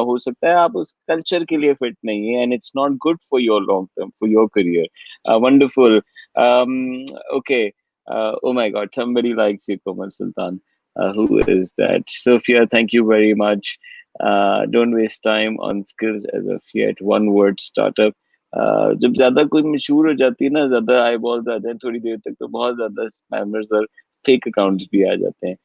हो सकता है आप उस कल्चर के लिए फिट नहीं है, and it's not good for your long term, for your career. Wonderful. Okay. Oh my God, somebody likes you, Komal Sultan. Who is that? Sophia, thank you very much. Don't waste time on skills as of yet. One word startup. जब ज्यादा कोई मशहूर हो जाती है ना, ज्यादा आई balls आ जाए थोड़ी देर तक, तो बहुत ज्यादा स्पैमर्स और फेक अकाउंट्स भी आ जाते हैं.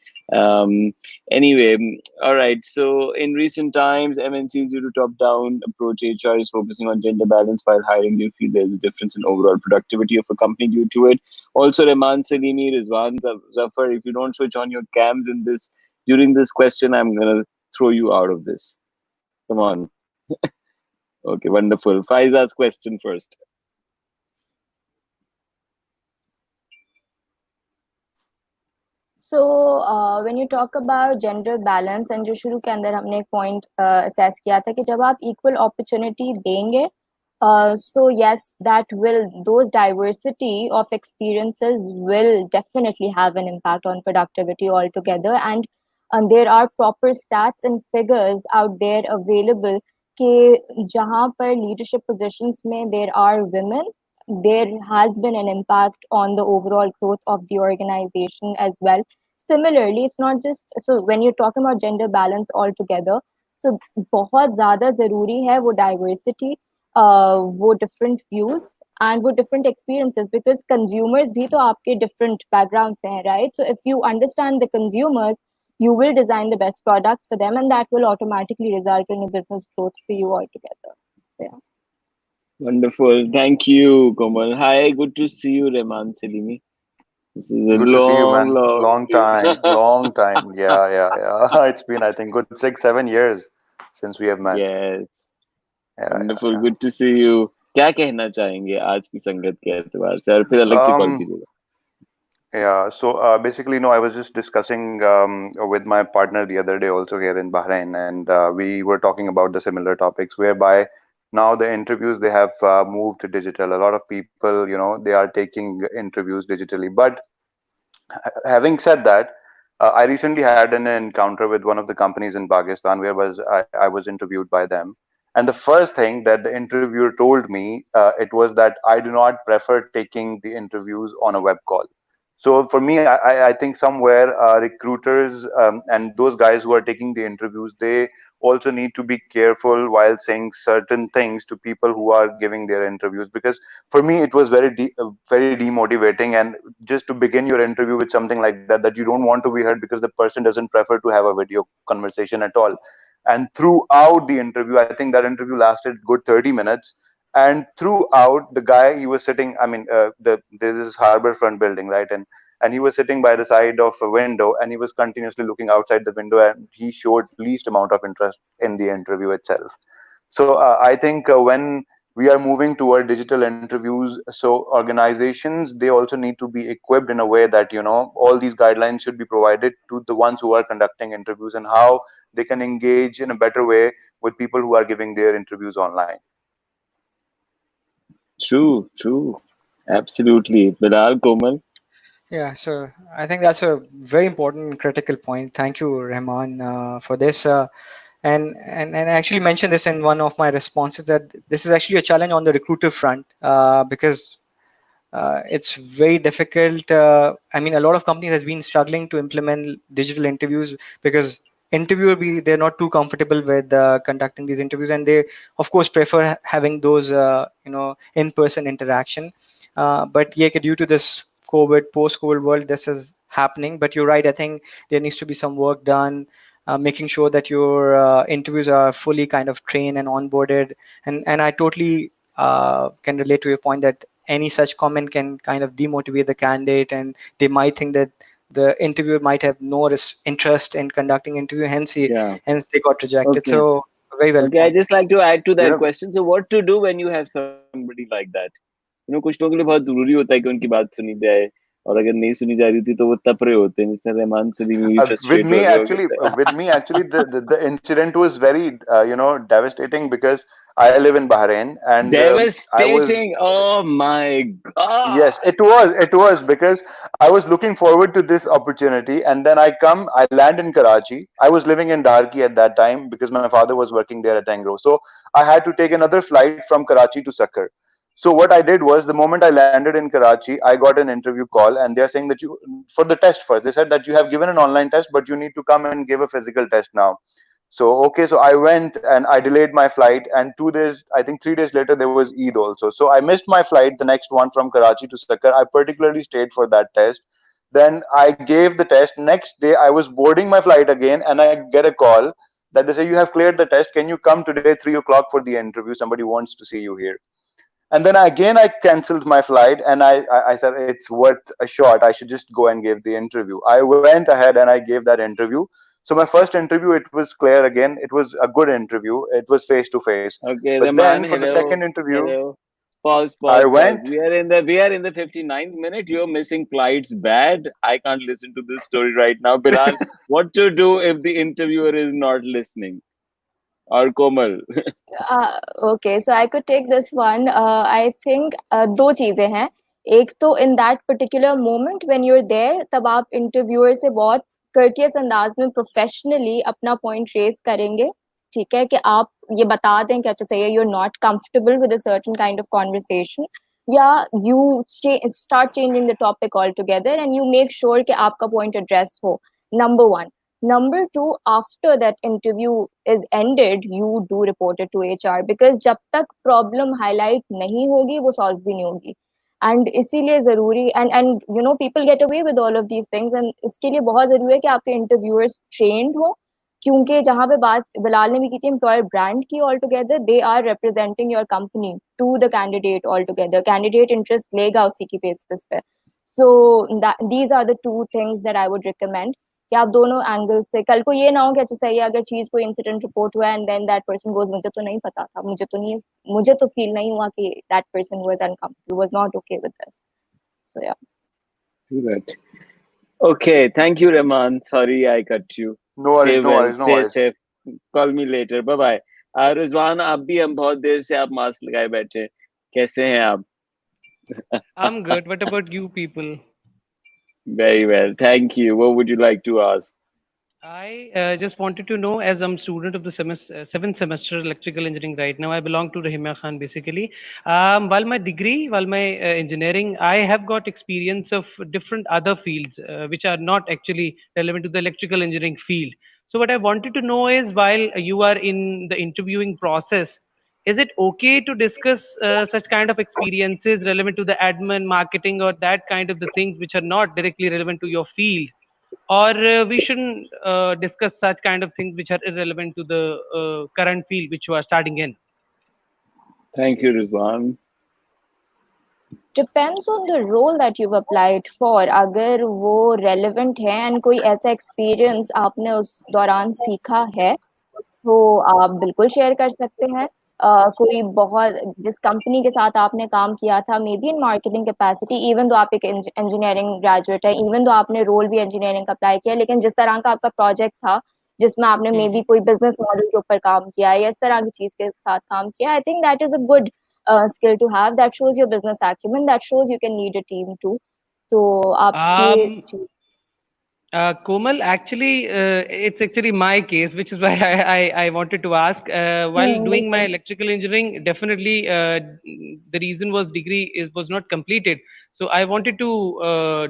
Anyway, all right. So in recent times, MNCs due to top-down approach, HR is focusing on gender balance while hiring. Do you feel there's a difference in overall productivity of a company due to it? Also, Rahman Salimi, Rizwan Zafar, if you don't switch on your cams in this during this question, I'm gonna throw you out of this. Come on. Okay, wonderful. Faiza's question first. So when you talk about gender balance, and जो शुरू के अंदर हमने एक point assess किया था कि जब आप equal opportunity देंगे, so yes, those diversity of experiences will definitely have an impact on productivity altogether. And there are proper stats and figures out there available कि जहाँ पर leadership positions में there are women, there has been an impact on the overall growth of the organization as well. Similarly, it's not just, so when you're talking about gender balance altogether, so बहुत ज़्यादा ज़रूरी है वो diversity, वो different views and वो different experiences, because consumers भी तो आपके different backgrounds से हैं, right? So if you understand the consumers, you will design the best product for them, and that will automatically result in a business growth for you altogether. So, yeah. Wonderful. Thank you, Komal. Hi, good to see you, Rahman Salimi. This is a Good to see you, long, man. long Long time, long time. Yeah, yeah, yeah. It's been, I think, good 6, 7 years since we have met. yes. Yeah, yeah, Wonderful. yeah. Good to see you. क्या कहना चाहेंगे आज की संगत के एतबार से, और फिर अलग से कॉल Um, कीजिएगा. yeah. So basically, no, I was just discussing with my partner the other day, also here in Bahrain, and we were talking about the similar topics, whereby now the interviews, they have moved to digital. A lot of people, they are taking interviews digitally. But having said that, I recently had an encounter with one of the companies in Pakistan where I was interviewed by them. And the first thing that the interviewer told me, it was that I do not prefer taking the interviews on a web call. So for me, I think somewhere recruiters and those guys who are taking the interviews, they also need to be careful while saying certain things to people who are giving their interviews. Because for me, it was very demotivating. And just to begin your interview with something like that you don't want to be heard because the person doesn't prefer to have a video conversation at all. And throughout the interview, I think that interview lasted good 30 minutes. And throughout, the guy, he was sitting, I mean, there's this harbor front building, right? And he was sitting by the side of a window, and he was continuously looking outside the window, and he showed least amount of interest in the interview itself. So I think when we are moving toward digital interviews, so organizations, they also need to be equipped in a way that all these guidelines should be provided to the ones who are conducting interviews, and how they can engage in a better way with people who are giving their interviews online. True. Absolutely. Bilal, Komal. Yeah, so I think that's a very important and critical point. Thank you, Rahman, for this. And I actually mentioned this in one of my responses that this is actually a challenge on the recruiter front, because it's very difficult. I mean, a lot of companies has been struggling to implement digital interviews because they're not too comfortable with conducting these interviews, and they of course prefer having those in-person interaction. But yeah, due to this post-COVID world, this is happening. But you're right. I think there needs to be some work done, making sure that your interviews are fully kind of trained and onboarded. And I totally can relate to your point that any such comment can kind of demotivate the candidate, and they might think that the interviewer might have no interest in conducting interview, Yeah. hence they got rejected. Okay. So very well Okay. I point. just like to add to You that know, question. So, what to do when you have somebody like that? कुछ लोगों के लिए बहुत जरूरी होता है कि उनकी बात सुनी जाए और अगर नहीं सुनी जा रही थी तो वो तपरे होते हैं जिससे रहमान से भी भी फ्रस्ट्रेट हो रहे हो with me actually, the incident was very devastating, because I live in Bahrain, and I was. devastating. Oh my Yes, god. it was because I was looking forward to this opportunity, and then I land in Karachi. I was living in Darki at that time because my father was working there at Angro. So I had to take another flight from Karachi to Sakkar. So what I did was, the moment I landed in Karachi, I got an interview call, and they're saying that you, for the test first, they said that you have given an online test, but you need to come and give a physical test now. So okay, so I went and I delayed my flight, and 2 days, I think 3 days later, there was Eid also. So I missed my flight, the next one from Karachi to Sakkar. I particularly stayed for that test. Then I gave the test. Next day, I was boarding my flight again, and I get a call that they say, you have cleared the test. Can you come today 3 o'clock for the interview? Somebody wants to see you here. And then again, I canceled my flight, and I said it's worth a shot. I should just go and give the interview. I went ahead and I gave that interview. So my first interview, it was clear again. It was a good interview. It was face to face. Okay, But then Rahman, for the second hello. interview, Hello. I Pause. went. We are in the 59th minute. You're missing flights bad. I can't listen to this story right now. Bilal, what to do if the interviewer is not listening? Or Komal? Okay, so I could take this one. I think दो चीजें हैं. एक तो in that particular moment when you're there, तब आप interviewer से बहुत courteous अंदाज में professionally अपना point raise करेंगे. ठीक है कि आप ये बता दें कि अच्छा सही है, you're not comfortable with a certain kind of conversation, या you start changing the topic altogether and you make sure कि आपका point address हो. Number one. Number two, after that interview is ended, you do report it to HR, because जब तक problem highlight नहीं होगी वो solve भी नहीं होगी. And इसीलिए जरूरी and people get away with all of these things, and इसके लिए बहुत जरूरी है कि आपके interviewers trained हो, क्योंकि जहाँ पे बात बिलाल ने भी की थी employer brand की altogether, they are representing your company to the candidate altogether. Candidate interest लेगा उसी की basis पे. So these are the two things that I would recommend. कि आप दोनों एंगल से, कल को ये ना हो कि अच्छा सही है अगर चीज कोई इंसिडेंट रिपोर्ट हुआ and then that person goes मुझे तो नहीं पता था, मुझे तो फील नहीं हुआ कि that person was uncomfortable, was not okay with this. So yeah. Right. Okay, thank you, Rahman. Sorry I cut you. No Stay worries, no well, worries, no stay worries. safe. Call me later. Bye bye. Rizwan, आप भी, हम बहुत देर से आप mask लगाए बैठे हैं। कैसे हैं आप? I'm good. What about you people? Very well, thank you. What would you like to ask? I just wanted to know, as I'm student of the seventh semester electrical engineering right now. I belong to Rahimya Khan basically. While my engineering, I have got experience of different other fields which are not actually relevant to the electrical engineering field. So what I wanted to know is, while you are in the interviewing process, is it okay to discuss such kind of experiences relevant to the admin, marketing, or that kind of the things which are not directly relevant to your field? Or we shouldn't discuss such kind of things which are irrelevant to the current field which you are starting in? Thank you, Rizwan. Depends on the role that you've applied for. अगर वो relevant है and कोई ऐसा experience आपने उस दौरान सीखा है तो आप बिल्कुल शेयर कर सकते हैं। कोई बहुत जिस कंपनी के साथ आपने काम किया था, may be in marketing capacity, even though आप एक इंजीनियरिंग ग्रेजुएट है, इवन दो आपने रोल भी इंजीनियरिंग का अप्लाई किया, लेकिन जिस तरह का आपका प्रोजेक्ट था जिसमें आपने मे बी कोई बिजनेस मॉडल के ऊपर काम किया या इस तरह की चीज के साथ काम किया, I think that is a good skill to have. That shows your business acumen. That shows you can lead a team too. तो आप ये um, चीज Komal, actually, it's actually my case, which is why I wanted to ask. While doing my बिल्कुल electrical engineering, definitely the reason was degree was not completed. So I wanted to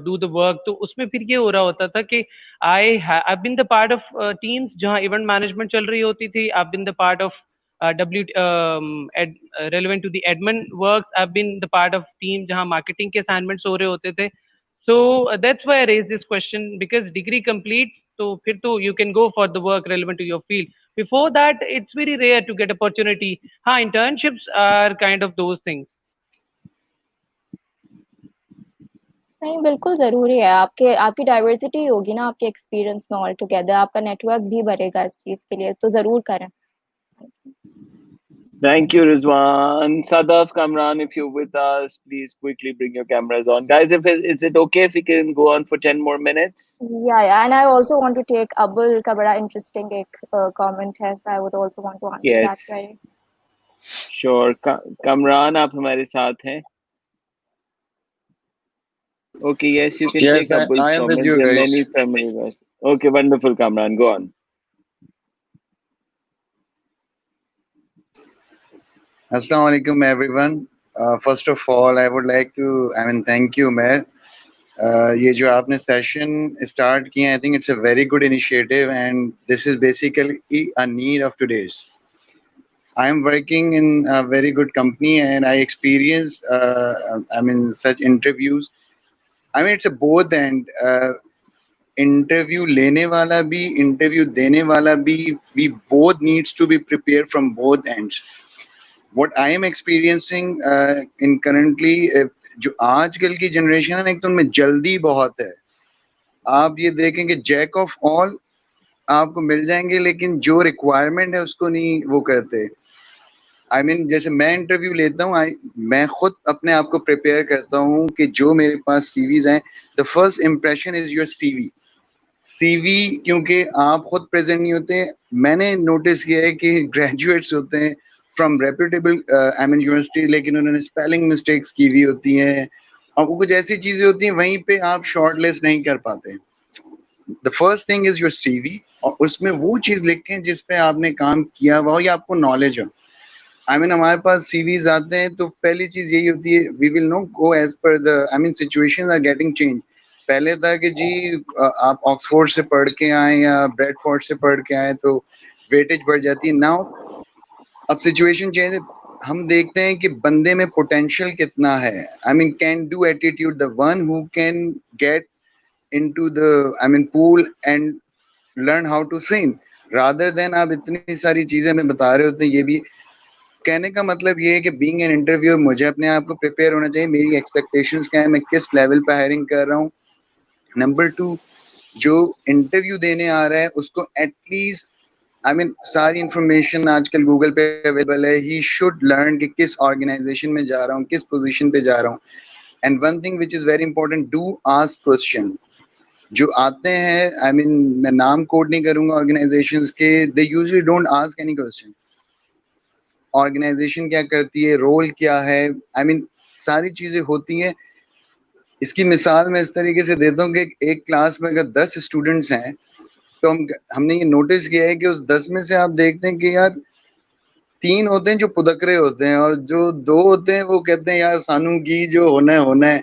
do the work. तो उसमें फिर ये हो रहा होता था कि I've been the part of teams जहाँ event management चल रही होती थी. I've been the part of relevant to the admin works. I've been the part of team जहाँ marketing के assignments हो रहे होते थे. So that's why I raised this question, because degree completes, so फिर तो you can go for the work relevant to your field. Before that, it's very rare to get opportunity. हाँ, internships are kind of those things. नहीं, बिल्कुल जरूरी है। आपके आपकी diversity होगी ना आपके एक्सपीरियंस में, ऑल टुगेदर आपका नेटवर्क भी बढ़ेगा इस चीज के लिए, तो जरूर करें। Thank you, Rizwan. Sadaf, Kamran, if you're with us, please quickly bring your cameras on. Guys, is it okay if we can go on for 10 more minutes? Yeah, and I also want to take Abul का बड़ा interesting एक comment है, so I would also want to answer that Yes, query. sure. Kamran, आप हमारे साथ हैं? Okay, yes, you can Yes, take Abul's I am with comments. you There are guys. many family members. Okay, wonderful, Kamran. Go on. Assalamu alaikum, everyone. First of all, I would like to, thank you, Mayor. ये जो आपने session start किया, I think it's a very good initiative, and this is basically a need of today's. I am working in a very good company, and I experience, such interviews. It's a both and. Interview लेने वाला भी interview देने वाला भी we both needs to be prepared from both ends. What I am experiencing in currently जो आजकल की generation है ना, एक तो उनमें जल्दी बहुत है. आप ये देखें कि जैक ऑफ ऑल आपको मिल जाएंगे, लेकिन जो रिक्वायरमेंट है उसको नहीं वो करते. जैसे मैं इंटरव्यू लेता हूँ, मैं खुद अपने आप को प्रिपेयर करता हूँ कि जो मेरे पास सीवीज हैं, the first impression is your CV, क्योंकि आप खुद प्रेजेंट नहीं होते. मैंने नोटिस किया है कि ग्रेजुएट्स होते हैं फ्रॉम रेप्यूटेबल यूनिवर्सिटी, लेकिन उन्होंने स्पेलिंग मिस्टेक्स की हुई होती हैं, और वो कुछ ऐसी चीजें होती हैं वहीं पे आप शॉर्ट लिस्ट नहीं कर पाते. The first thing is your CV, और उसमें वो चीज लिखें जिस पे आपने काम किया हुआ हो या आपको नॉलेज हो. हमारे पास सीवीज आते हैं तो पहली चीज यही होती है, we will not go as per the situations are getting change. पहले था कि जी आप ऑक्सफोर्ड से पढ़ के आए या ब्रेडफोर्ड से पढ़ के आए तो वेटेज बढ़ जाती है. नाउ अब सिचुएशन चेंज है, हम देखते हैं कि बंदे में पोटेंशियल कितना है. Can do attitude, the one who can get into the pool and learn how to swim, rather than आप इतनी सारी चीजें हमें बता रहे होते हैं. ये भी कहने का मतलब ये है कि बीइंग एन इंटरव्यूअर मुझे अपने आप को प्रिपेयर होना चाहिए. मेरी एक्सपेक्टेशंस क्या है, मैं किस लेवल पे हायरिंग कर रहा हूँ. नंबर 2, जो इंटरव्यू देने आ रहा है उसको एटलीस्ट सारी इंफॉर्मेशन आजकल गूगल पे अवेलेबल है. ही शुड लर्न कि किस ऑर्गेनाइजेशन में जा रहा हूँ, किस पोजीशन पे जा रहा हूँ. And one thing which is very important, do ask question. जो आते हैं, मैं नाम कोड नहीं करूंगा ऑर्गेनाइजेशंस के, they usually don't ask any question. Organisation क्या करती है, रोल क्या है, आई मीन सारी चीजें होती हैं। इसकी मिसाल मैं इस तरीके से देता हूँ कि एक क्लास में अगर 10 स्टूडेंट्स हैं तो हमने ये नोटिस किया है कि उस 10 में से आप देखते हैं कि यार 3 होते हैं जो पुदकरे होते हैं, और जो 2 होते हैं वो कहते हैं यार सानू की जो होना है होना है।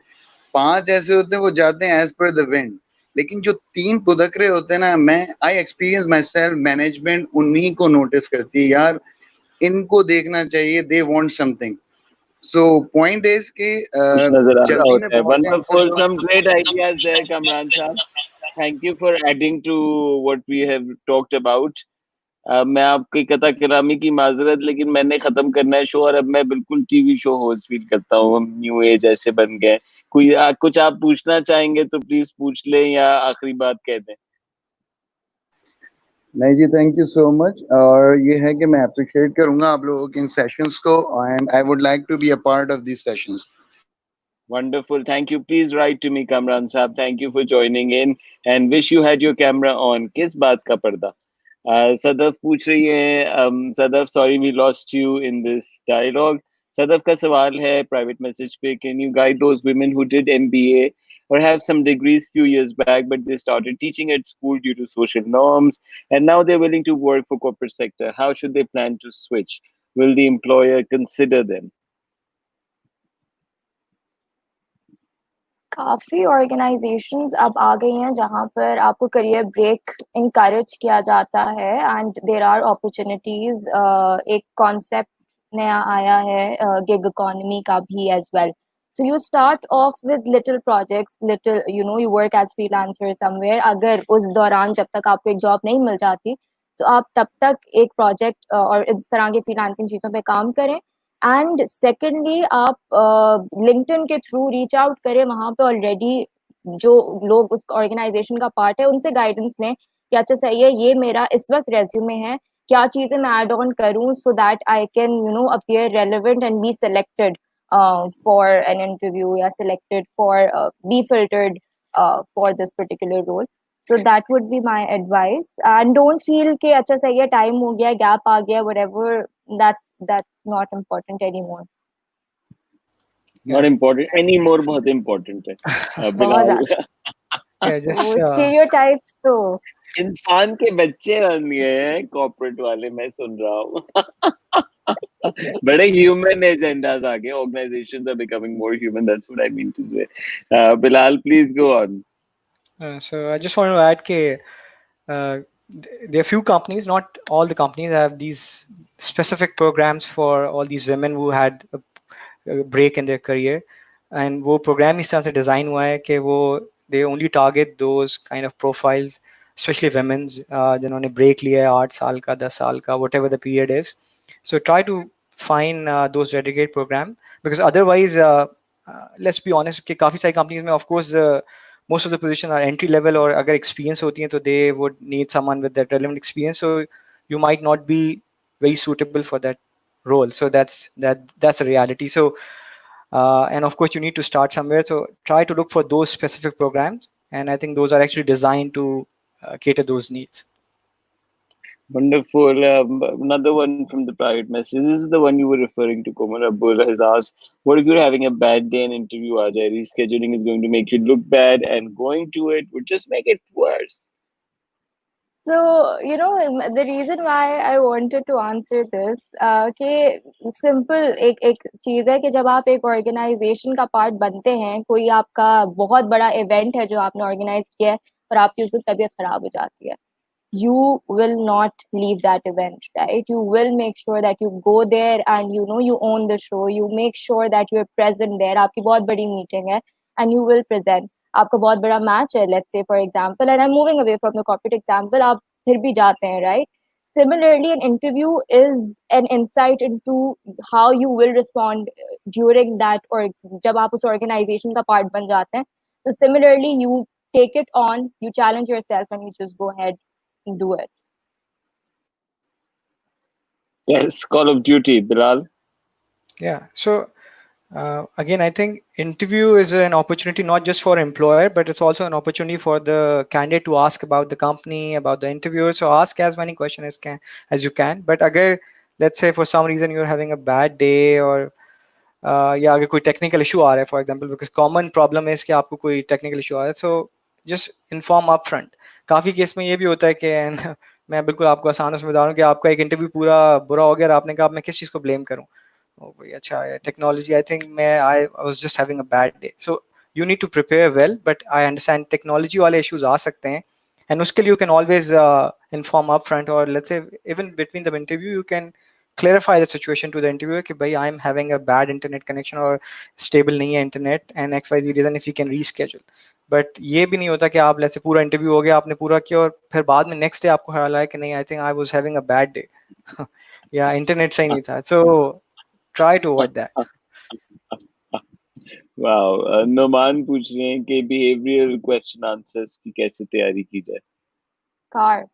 5 ऐसे होते हैं वो जाते हैं एज पर द विंड। लेकिन जो 3 पुदकरे होते हैं ना, मैं I experience my self, management उन्हीं को नोटिस करती है यार, इनको देखना चाहिए, they want something. So point is कि कुछ नजर आ रहा जल्दी में होता है। बहुत हैं हम सब वंडरफुल, लोग। some great ideas there, Kamran साहब. Thank you for adding to what we have talked about. मैं आपकी कथा करामी की माजरत, लेकिन मैंने खत्म करना है शो और अब मैं बिल्कुल टीवी शो होस्ट फील करता हूँ. हम न्यू एज ऐसे बन गए. कोई कुछ आप पूछना चाहेंगे तो प्लीज पूछ लें या आखिरी बात कह दें. नहीं जी, थैंक यू सो मच। और ये है कि मैं अप्रिशिएट करूंगा आप लोगों के इन सेशंस को, and I would like to be a part of this sessions. Wonderful. Thank you. Please write to me, Kamran Saab. Thank you for joining in and wish you had your camera on. किस बात का पर्दा? सदफ पूछ रही है, Sadaf, sorry we lost you in this dialogue. Sadaf का सवाल है private message पे, can you guide those women who did MBA or have some degrees few years back, but they started teaching at school due to social norms, and now they're willing to work for corporate sector. How should they plan to switch? Will the employer consider them? काफी organisations अब आ गई हैं जहां पर आपको career break encourage किया जाता है एंड देयर आर अपॉर्चुनिटीज. एक कॉन्सेप्ट नया आया है गिग इकोनॉमी का भी as well. So you start off with little projects, little, you know, you work as freelancer somewhere. अगर उस दौरान जब तक आपको एक जॉब नहीं मिल जाती तो आप तब तक एक प्रोजेक्ट और इस तरह के फ्रीलांसिंग चीजों पे काम करें. एंड सेकेंडली आप लिंक्डइन के थ्रू रीच आउट करें, वहां पे ऑलरेडी जो लोग उस ऑर्गेनाइजेशन का पार्ट है उनसे गाइडेंस लें कि अच्छा सही है, ये मेरा इस वक्त रेज्यूमे है, क्या चीजें मैं ऐड ऑन करूं so that I can you know appear relevant and be selected for an interview, या selected for be filtered for this particular role. So that would be my advice. And don't feel कि अच्छा सही है, time हो गया, gap आ गया, whatever. That's not important anymore. Not important anymore. बहुत important है. बहुत बिलाल. ज्यादा. Yeah, just वो stereotypes तो इंसान के बच्चे बन गए हैं कॉर्पोरेट वाले, मैं सुन रहा हूँ. बड़े ह्यूमन एजेंडास आ गए. Organisations are becoming more human. That's what I mean to say. Bilal, please go on. So I just want to add that there are few companies, not all the companies, have these specific programs for all these women who had a break in their career. And वो program इस तरह से design हुआ है कि वो they only target those kind of profiles, especially women's जिन्होंने break लिया है 8 साल का, 10 साल का, whatever the period is. So try to find those dedicated program, because otherwise let's be honest कि काफी सारी companies में of course most of the positions are entry level, और अगर experience होती है तो they would need someone with that relevant experience, so you might not be very suitable for that role. So that's a reality. So and of course you need to start somewhere, so try to look for those specific programs, and I think those are actually designed to cater those needs. Wonderful. Another one from the private message. This is the one you were referring to. Komal Abdullah has asked, what if you're having a bad day and interview aa jaye? Rescheduling is going to make you look bad and going to it would just make it worse. So, you know, the reason why I wanted to answer this, कि simple एक चीज है कि जब आप एक organization का part बनते हैं, कोई आपका बहुत बड़ा event है जो आपने organize किया है और आपकी उस दिन तबीयत खराब हो जाती है, you will not leave that event, right? You will make sure that you go there and you know you own the show. You make sure that you're present there. आपकी बहुत बड़ी meeting है and you will present. आपका बहुत बड़ा match है, let's say for example, and I'm moving away from the corporate example. आप फिर भी जाते हैं, right? Similarly, an interview is an insight into how you will respond during that, or जब आप उस organization का part बन जाते हैं. So similarly, you take it on, you challenge yourself, and you just go ahead do it. Yes, Call of Duty, Bilal. Yeah, so again, I think interview is an opportunity not just for employer, but it's also an opportunity for the candidate to ask about the company, about the interviewer. So ask as many questions as you can. But अगर let's say for some reason you're having a bad day, or या अगर कोई technical issue आ रहा है for example, because common problem है कि आपको कोई टेक्निकल इशू आ रहा है, so just inform up front. काफ़ी केस में ये भी होता है कि मैं बिल्कुल आपको आसान उसमें बता रहा हूँ कि आपका एक इंटरव्यू पूरा बुरा हो गया और आपने कहा अब मैं किस चीज़ को ब्लेम करूँ. ओ भाई अच्छा है टेक्नोलॉजी, आई थिंक मैं I was just having a bad day. So you need to prepare well, but I understand technology वाले इश्यूज आ सकते हैं, एंड उसके लिए you can always inform up front, और let's say even between the interview you can clarify the situation to the interviewer कि भाई I'm having a bad internet connection और stable नहीं है internet and XYZ reason, if you can reschedule. But ये भी नहीं होता कि आप जैसे पूरा इंटरव्यू हो गया, आपने पूरा किया और फिर बाद में नेक्स्ट डे आपको ख्याल आया कि नहीं I think I was having a bad day या इंटरनेट सही नहीं था. So try to avoid that. Wow, Noman पूछ रहे हैं कि बिहेवियरल क्वेश्चन आंसर्स की कैसे तैयारी की जाए. कार.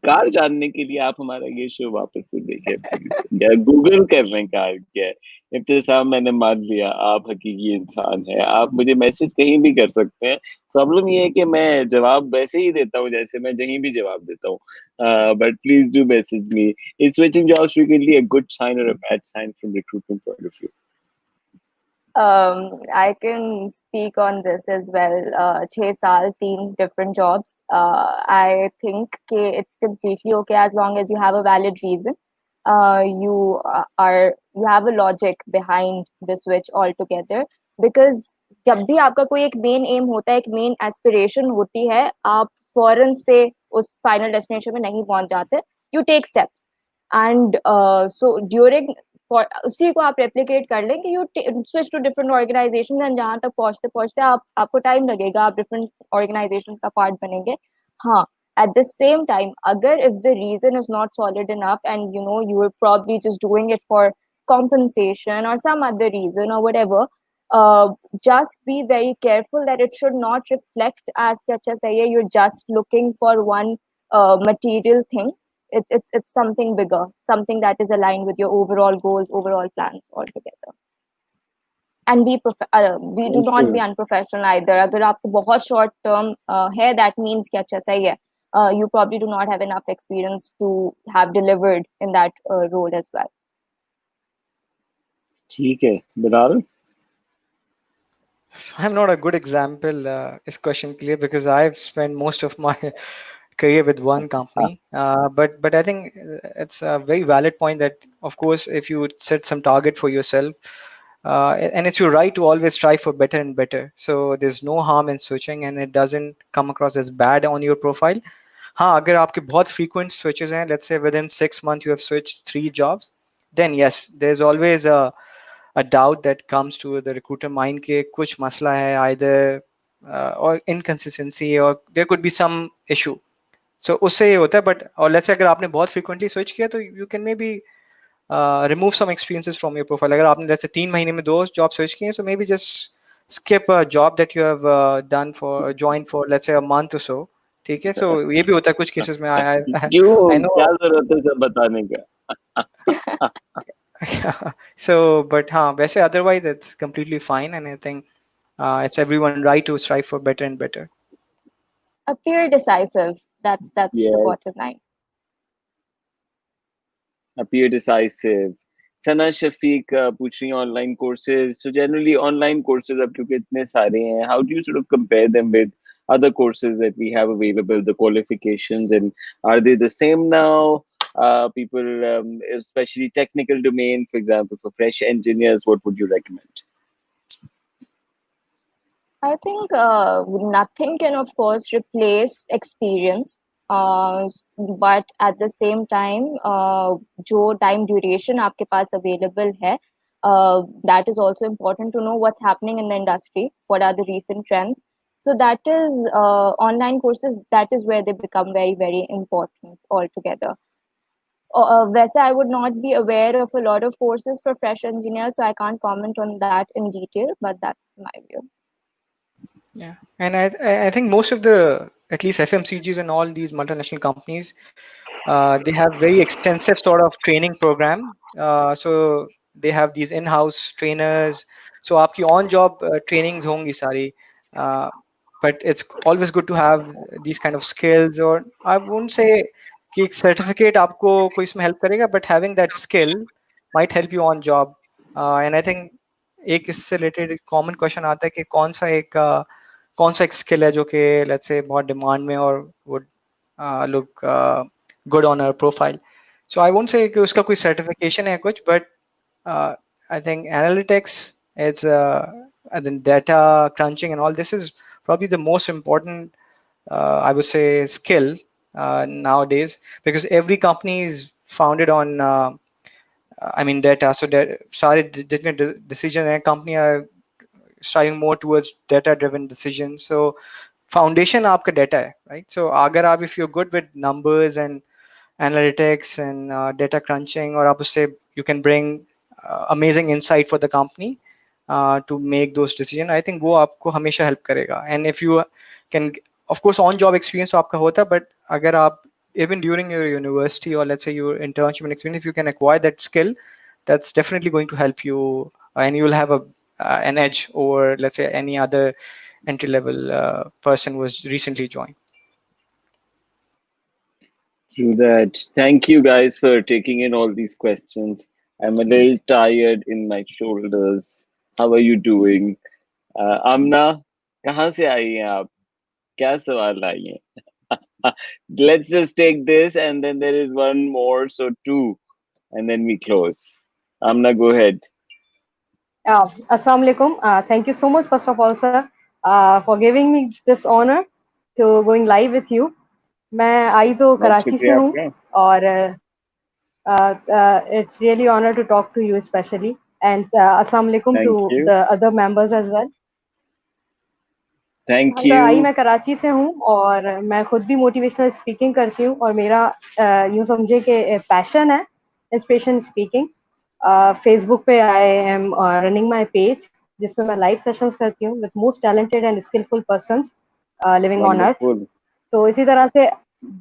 कार जानने के लिए आप हमारा ये शो वापस से देखें प्लीज, या गूगल कर रहे हैं कार क्या है. इब्तिसाम, मैंने मान लिया आप हकीकी इंसान है, आप मुझे मैसेज कहीं भी कर सकते हैं. प्रॉब्लम ये है कि मैं जवाब वैसे ही देता हूँ जैसे मैं कहीं भी जवाब देता हूँ, but please do message me. Is switching jobs frequently a good sign और a bad sign from recruitment point of view? I can speak on this as well. 6 साल, 3 different jobs. I think it's completely okay as long as you have a valid reason. You have a logic behind the switch altogether. Because जब भी आपका कोई एक main M होता है, एक main aspiration होती है, आप फौरन से उस फाइनल डेस्टिनेशन में नहीं पहुंच जाते. You take steps, and so during उसी को आप रेप्लिकेट कर लें कि you switch to different organisation, and जहां तक पहुंचते पहुंचते आपको टाइम लगेगा, आप डिफरेंट ऑर्गेनाइजेशन का पार्ट बनेंगे. हाँ, at the same time, agar if the reason is not solid enough and you were probably just doing it for compensation or some other reason or whatever, uh, just be very careful that it should not reflect as कि अच्छा सही है, you're just looking for one material thing. It's something bigger, something that is aligned with your overall goals, overall plans altogether. And we do not be unprofessional either. अगर आपको बहुत short term है, that means कि अच्छा सही है, you probably do not have enough experience to have delivered in that role as well. ठीक है Bilal. So I'm not a good example इस question के लिए, because I've spent most of my career with one company. But I think it's a very valid point that, of course, if you set some target for yourself, and it's your right to always strive for better and better. So there's no harm in switching, and it doesn't come across as bad on your profile. हाँ, अगर आपके बहुत frequent switches हैं, let's say within 6 months you have switched 3 jobs, then yes, there's always a doubt that comes to the recruiter mind के कुछ मसला है, either or inconsistency, or there could be some issue. So उससे ये होता है. But और let's say अगर आपने बहुत frequently switch किया, तो you can maybe remove some experiences from your profile. अगर आपने let's say 3 महीने में 2 job switch किए, so maybe just skip a job that you have done for joined for let's say a month or so. ठीक है. So ये भी होता है कुछ cases में. I क्यों, know. क्या जरूरत है सब बताने का? So but हाँ, वैसे otherwise it's completely fine, and I think it's everyone right to strive for better and better. Appear decisive. That's the Yes, bottom line. appear decisive. सना शफीक पूछ रही हैं online courses. So generally online courses अब क्योंकि इतने सारे हैं, how do you sort of compare them with other courses that we have available, the qualifications, and are they the same now? People, especially technical domain, for example, for fresh engineers, what would you recommend? I think nothing can, of course, replace experience. But at the same time, जो time duration आपके पास available है, that is also important to know what's happening in the industry. What are the recent trends? So that is online courses. That is where they become very, very important altogether. वैसे I would not be aware of a lot of courses for fresh engineers, so I can't comment on that in detail. But that's my view. Yeah, and I think most of the, at least FMCGs and all these multinational companies, they have very extensive sort of training program. So they have these in-house trainers. So आपकी on-job trainings होंगी सारी. but it's always good to have these kind of skills. Or I won't say कि एक certificate आपको कोई इसमें help करेगा, but having that skill might help you on job. And I think एक इससे related common question आता है कि कौन सा एक skill है जो कि let's say बहुत demand में और would look good on our profile. So I won't say कि उसका कोई certification है कुछ, but I think analytics is as in data crunching and all this is probably the most important I would say skill nowadays, because every company is founded on I mean data. So that started decision and company are striving more towards data driven decisions. So foundation आपका data है, right? So अगर आप if you're good with numbers and analytics and data crunching, or आप उससे you can bring amazing insight for the company to make those decisions. I think वो आपको हमेशा help करेगा. And if you can, of course, on job experience तो आपका होता है, but अगर आप even during your university or let's say your internship and experience, if you can acquire that skill, that's definitely going to help you, and you will have an edge over let's say any other entry level person who has recently joined. True that. Thank you guys for taking in all these questions. I'm a little tired in my shoulders. How are you doing? Amna, कहाँ से आई हैं आप? क्या सवाल लाई हैं? Let's just take this and then there is one more, so two, and then we close. Amna, go ahead. Assalamu alaikum. Thank you so much, first of all, sir, for giving me this honor to going live with you. मैं आई तो बहुत कराची से शुक्रिया हूँ आपका. और it's really honor to talk to you especially, and assalamu alaikum to Thank you. the other members as well. Thank I you. मैं कराची से हूँ और मैं खुद भी मोटिवेशनल स्पीकिंग करती हूँ और मेरा यूँ समझे कि पैशन है इंस्पिरेशन स्पीकिंग. फेसबुक पे I am running my page जिसमें मैं लाइव सेशंस करती हूँ with most talented and skilful persons living on earth. Wonderful. तो इसी तरह से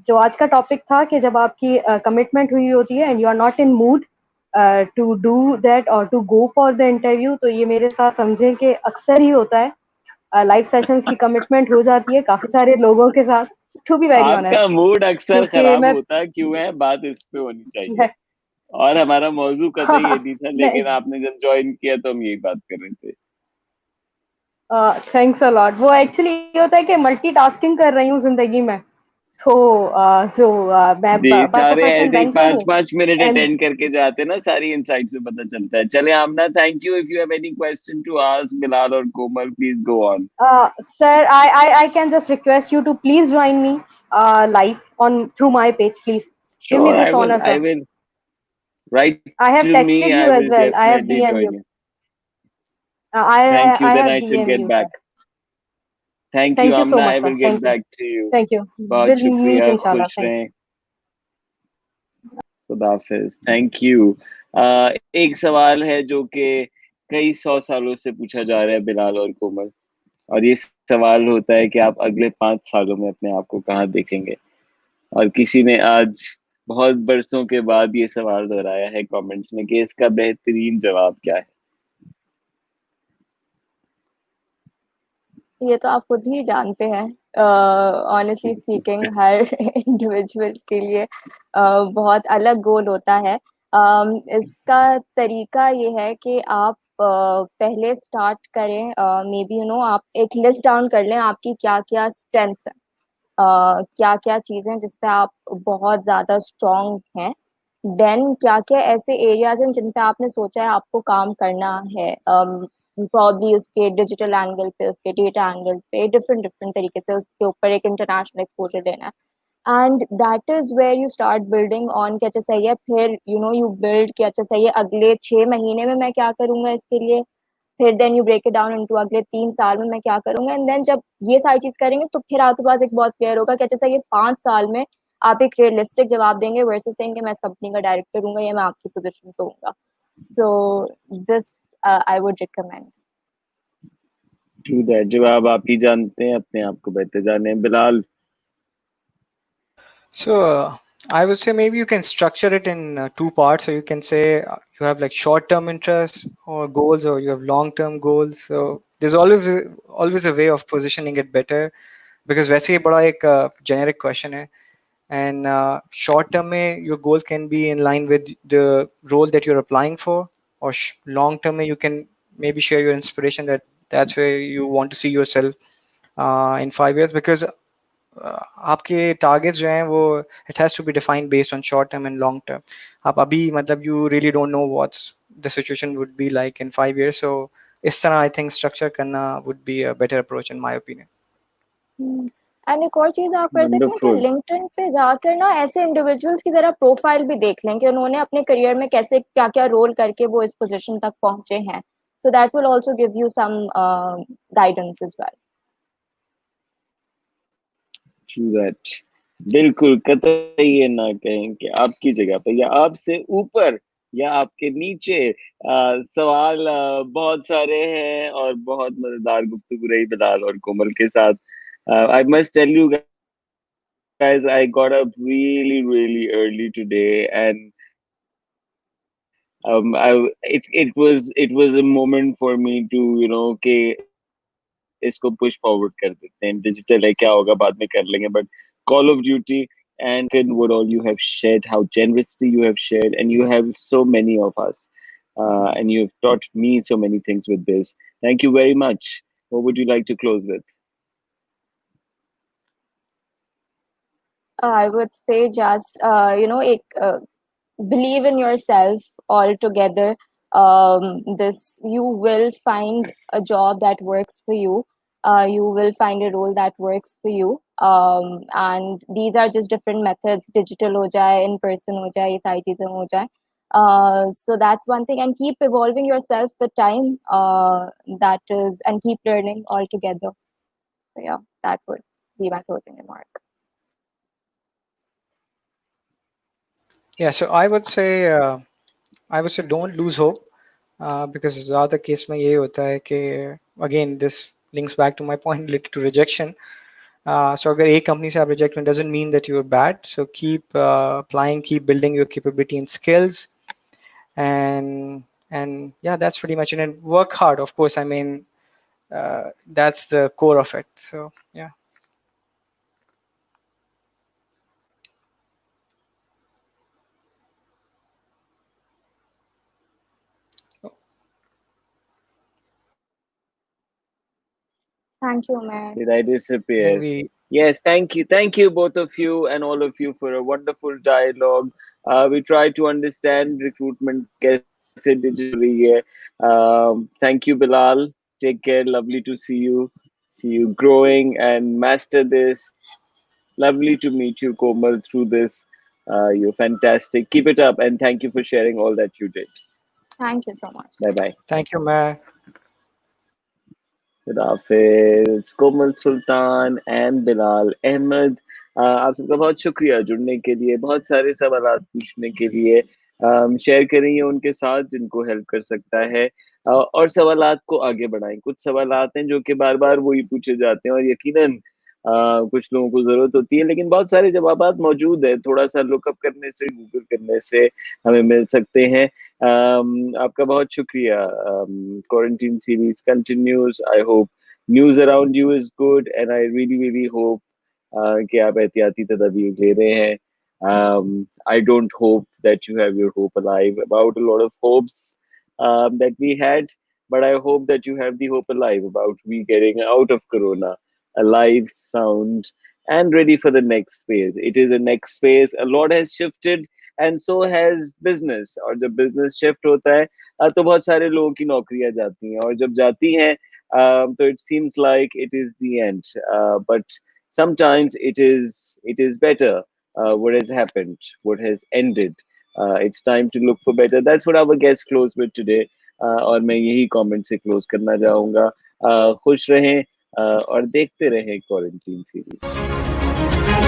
जो आज का टॉपिक था कि जब आपकी कमिटमेंट हुई होती है and you are not in mood to do that और to go for the interview, तो ये मेरे साथ समझें कि अक्सर ही होता है. लाइव सेशंस की कमिटमेंट हो जाती है काफी सारे लोगों के साथ, टू बी वेरी आपका ऑनेस्ट, मूड अक्सर क्योंकि खराब मैं होता क्यों है? बात इस पे होनी चाहिए. और हमारा मौजू कतई ये नहीं था, लेकिन आपने जब ज्वाइन किया तो हम यही बात कर रहे थे. Thanks a lot. वो एक्चुअली ये होता है कि मल्टीटास्किंग कर रही हूँ जिंदगी में, तो जो मैं जी, बाय सारे प्रोफेशन ऐसे ही बैंकर हूँ 5-5 मिनट एंड अटेंड करके जाते हैं ना, सारी इनसाइट से पता चलता है. चले Aamna, thank you. If you have any question to ask Bilal और Komal, please go on. sir, I can just request you to please join me live on through my page, please. Give me Sure, this honor, I sir. will. Write I have to me. texted I you as will well. I have definitely DM join you. you. Thank you. I Then have I shall DM get you, sir. back. Thank you, Thank you so Amna. much, I sir. will get Thank you. back to you. Thank you. बहुत We'll meet शुक्रिया. inshallah. खुश Thank you. रहें. खुदाफिज. Thank you. एक सवाल है जो कि कई 100 सालों से पूछा जा रहा है बिलाल और कोमल, और ये सवाल होता है कि आप अगले 5 सालों में अपने आप को कहाँ देखेंगे. और किसी ने आज बहुत बरसों के बाद ये सवाल दोहराया है कमेंट्स में कि इसका बेहतरीन जवाब क्या है. ये तो आप खुद ही जानते हैं. ऑनेस्टली स्पीकिंग हर इंडिविजुअल के लिए बहुत अलग गोल होता है. इसका तरीका ये है कि आप पहले स्टार्ट करें, मे बी आप एक लिस्ट डाउन कर लें आपकी क्या क्या स्ट्रेंथ्स हैं, क्या क्या चीज़ें जिस पे आप बहुत ज़्यादा स्ट्रॉन्ग हैं. देन क्या क्या ऐसे एरियाज हैं जिन पे आपने सोचा है आपको काम करना है, प्रॉब्ली उसके डिजिटल एंगल पे, उसके डेटा एंगल पे, डिफरेंट डिफरेंट तरीके से उसके ऊपर एक इंटरनेशनल एक्सपोजर लेना है. And that is where you start building on कि अच्छा सही है, फिर यू बिल्ड कि अच्छा सही है अगले 6 महीने में मैं क्या करूंगा इसके लिए, फिर then you break it down into अगले 3 साल में मैं क्या करूंगा. एंड देन जब ये सारी चीज करेंगे तो फिर आपके पास एक बहुत क्लियर होगा कि अच्छा सही है 5 साल में आप एक रियलिस्टिक जवाब देंगे वर्सेस सेइंग कि मैं इस कंपनी का डायरेक्टर हूँ या मैं आपकी पोजीशन पे हूँ. So this I would recommend. True that. जवाब आप ही जानते हैं, अपने आप को बेहतर जाने. Bilal. So I would say maybe you can structure it in two parts. So you can say you have like short-term interests or goals, or you have long-term goals. So there's always a way of positioning it better, because वैसे ही बड़ा एक generic question है. And short term में your goal can be in line with the role that you're applying for, or long term में you can maybe share your inspiration that that's where you want to see yourself in 5 years, because आपके targets जो हैं वो it has to be defined based on short term and long term. आप अभी मतलब you really don't know what's the situation would be like in 5 years, so इस तरह I think structure करना would be a better approach in my opinion. And एक और चीज आप कर सकते हैं कि Wonderful. लिंक्डइन पे जाकर ना ऐसे इंडिविजुअल्स की जरा प्रोफाइल भी देख लें कि उन्होंने अपने करियर में कैसे क्या क्या रोल करके वो इस पोजीशन तक पहुंचे हैं, so that will also give you some guidance as well. True that. बिल्कुल कतई ये ना कहें कि आपकी जगह पे या आपसे ऊपर या आपके नीचे सवाल बहुत सारे हैं और बहुत मजेदार गुफ्तगू रही बिलाल और कोमल के साथ. I must tell you guys, I got up really early today, and it was a moment for me to कि इसको push forward कर देते हैं. Digital है, क्या होगा बाद में कर लेंगे, but Call of Duty and what all you have shared, how generously you have shared, and you have so many of us, and you have taught me so many things with this. Thank you very much. What would you like to close with? I would say just believe in yourself altogether. This you will find a job that works for you. You will find a role that works for you. And these are just different methods. Digital ho jaye, in person ho jaye, ye sari cheezein ho jaye. So that's one thing, and keep evolving yourself with time. That is, and keep learning altogether. So yeah, that would be my closing remark. Yeah, so I would say don't lose hope, because ज़्यादा case में ये होता है कि again this links back to my point related to rejection. So अगर एक company से आप reject हों doesn't mean that you're bad. So keep applying, keep building your capability and skills, and yeah, that's pretty much it. And work hard, of course. I mean, that's the core of it. So yeah. Thank you, man. Did I Then disappear? we Yes, thank you, both of you and all of you for a wonderful dialogue. We try to understand recruitment कैसे digital हो रही है. Thank you, Bilal. Take care. Lovely to see you. See you growing and master this. Lovely to meet you, Komal, through this. You're fantastic. Keep it up, and thank you for sharing all that you did. Thank you so much. Bye bye. thank you, Matt. खुदा हाफिज. कोमल sultan and Bilal Ahmad, आप सबका बहुत शुक्रिया जुड़ने के लिए, बहुत सारे सवाल पूछने के लिए. शेयर करेंगे उनके साथ जिनको हेल्प कर सकता है, और सवालात को आगे बढ़ाएं. कुछ सवालात हैं जो कि बार बार वही पूछे जाते हैं और यकीनन कुछ लोगों को जरूरत होती है, लेकिन बहुत सारे जवाबात मौजूद है. थोड़ा सा लुकअप करने से, गूगल करने से हमें मिल सकते हैं. आपका बहुत शुक्रिया. Quarantine series continues. I hope news around you is good, and I really hope कि आप एहतियाती तदाबीर ले रहे हैं. I don't hope that you have your hope alive about a lot of hopes that we had, but I hope that you have the hope alive about we getting out of Corona alive, sound, and ready for the next phase. It is a next phase. A lot has shifted, and so has business. और जब business shift होता है तो बहुत सारे लोगों की नौकरियां जाती हैं, और जब जाती हैं तो it seems like it is the end. But sometimes it is better what has happened, what has ended. It's time to look for better. That's what our guest closed with today. और मैं यही comment से close करना चाहूँगा. खुश रहें और देखते रहें क्वारंटीन सीरीज.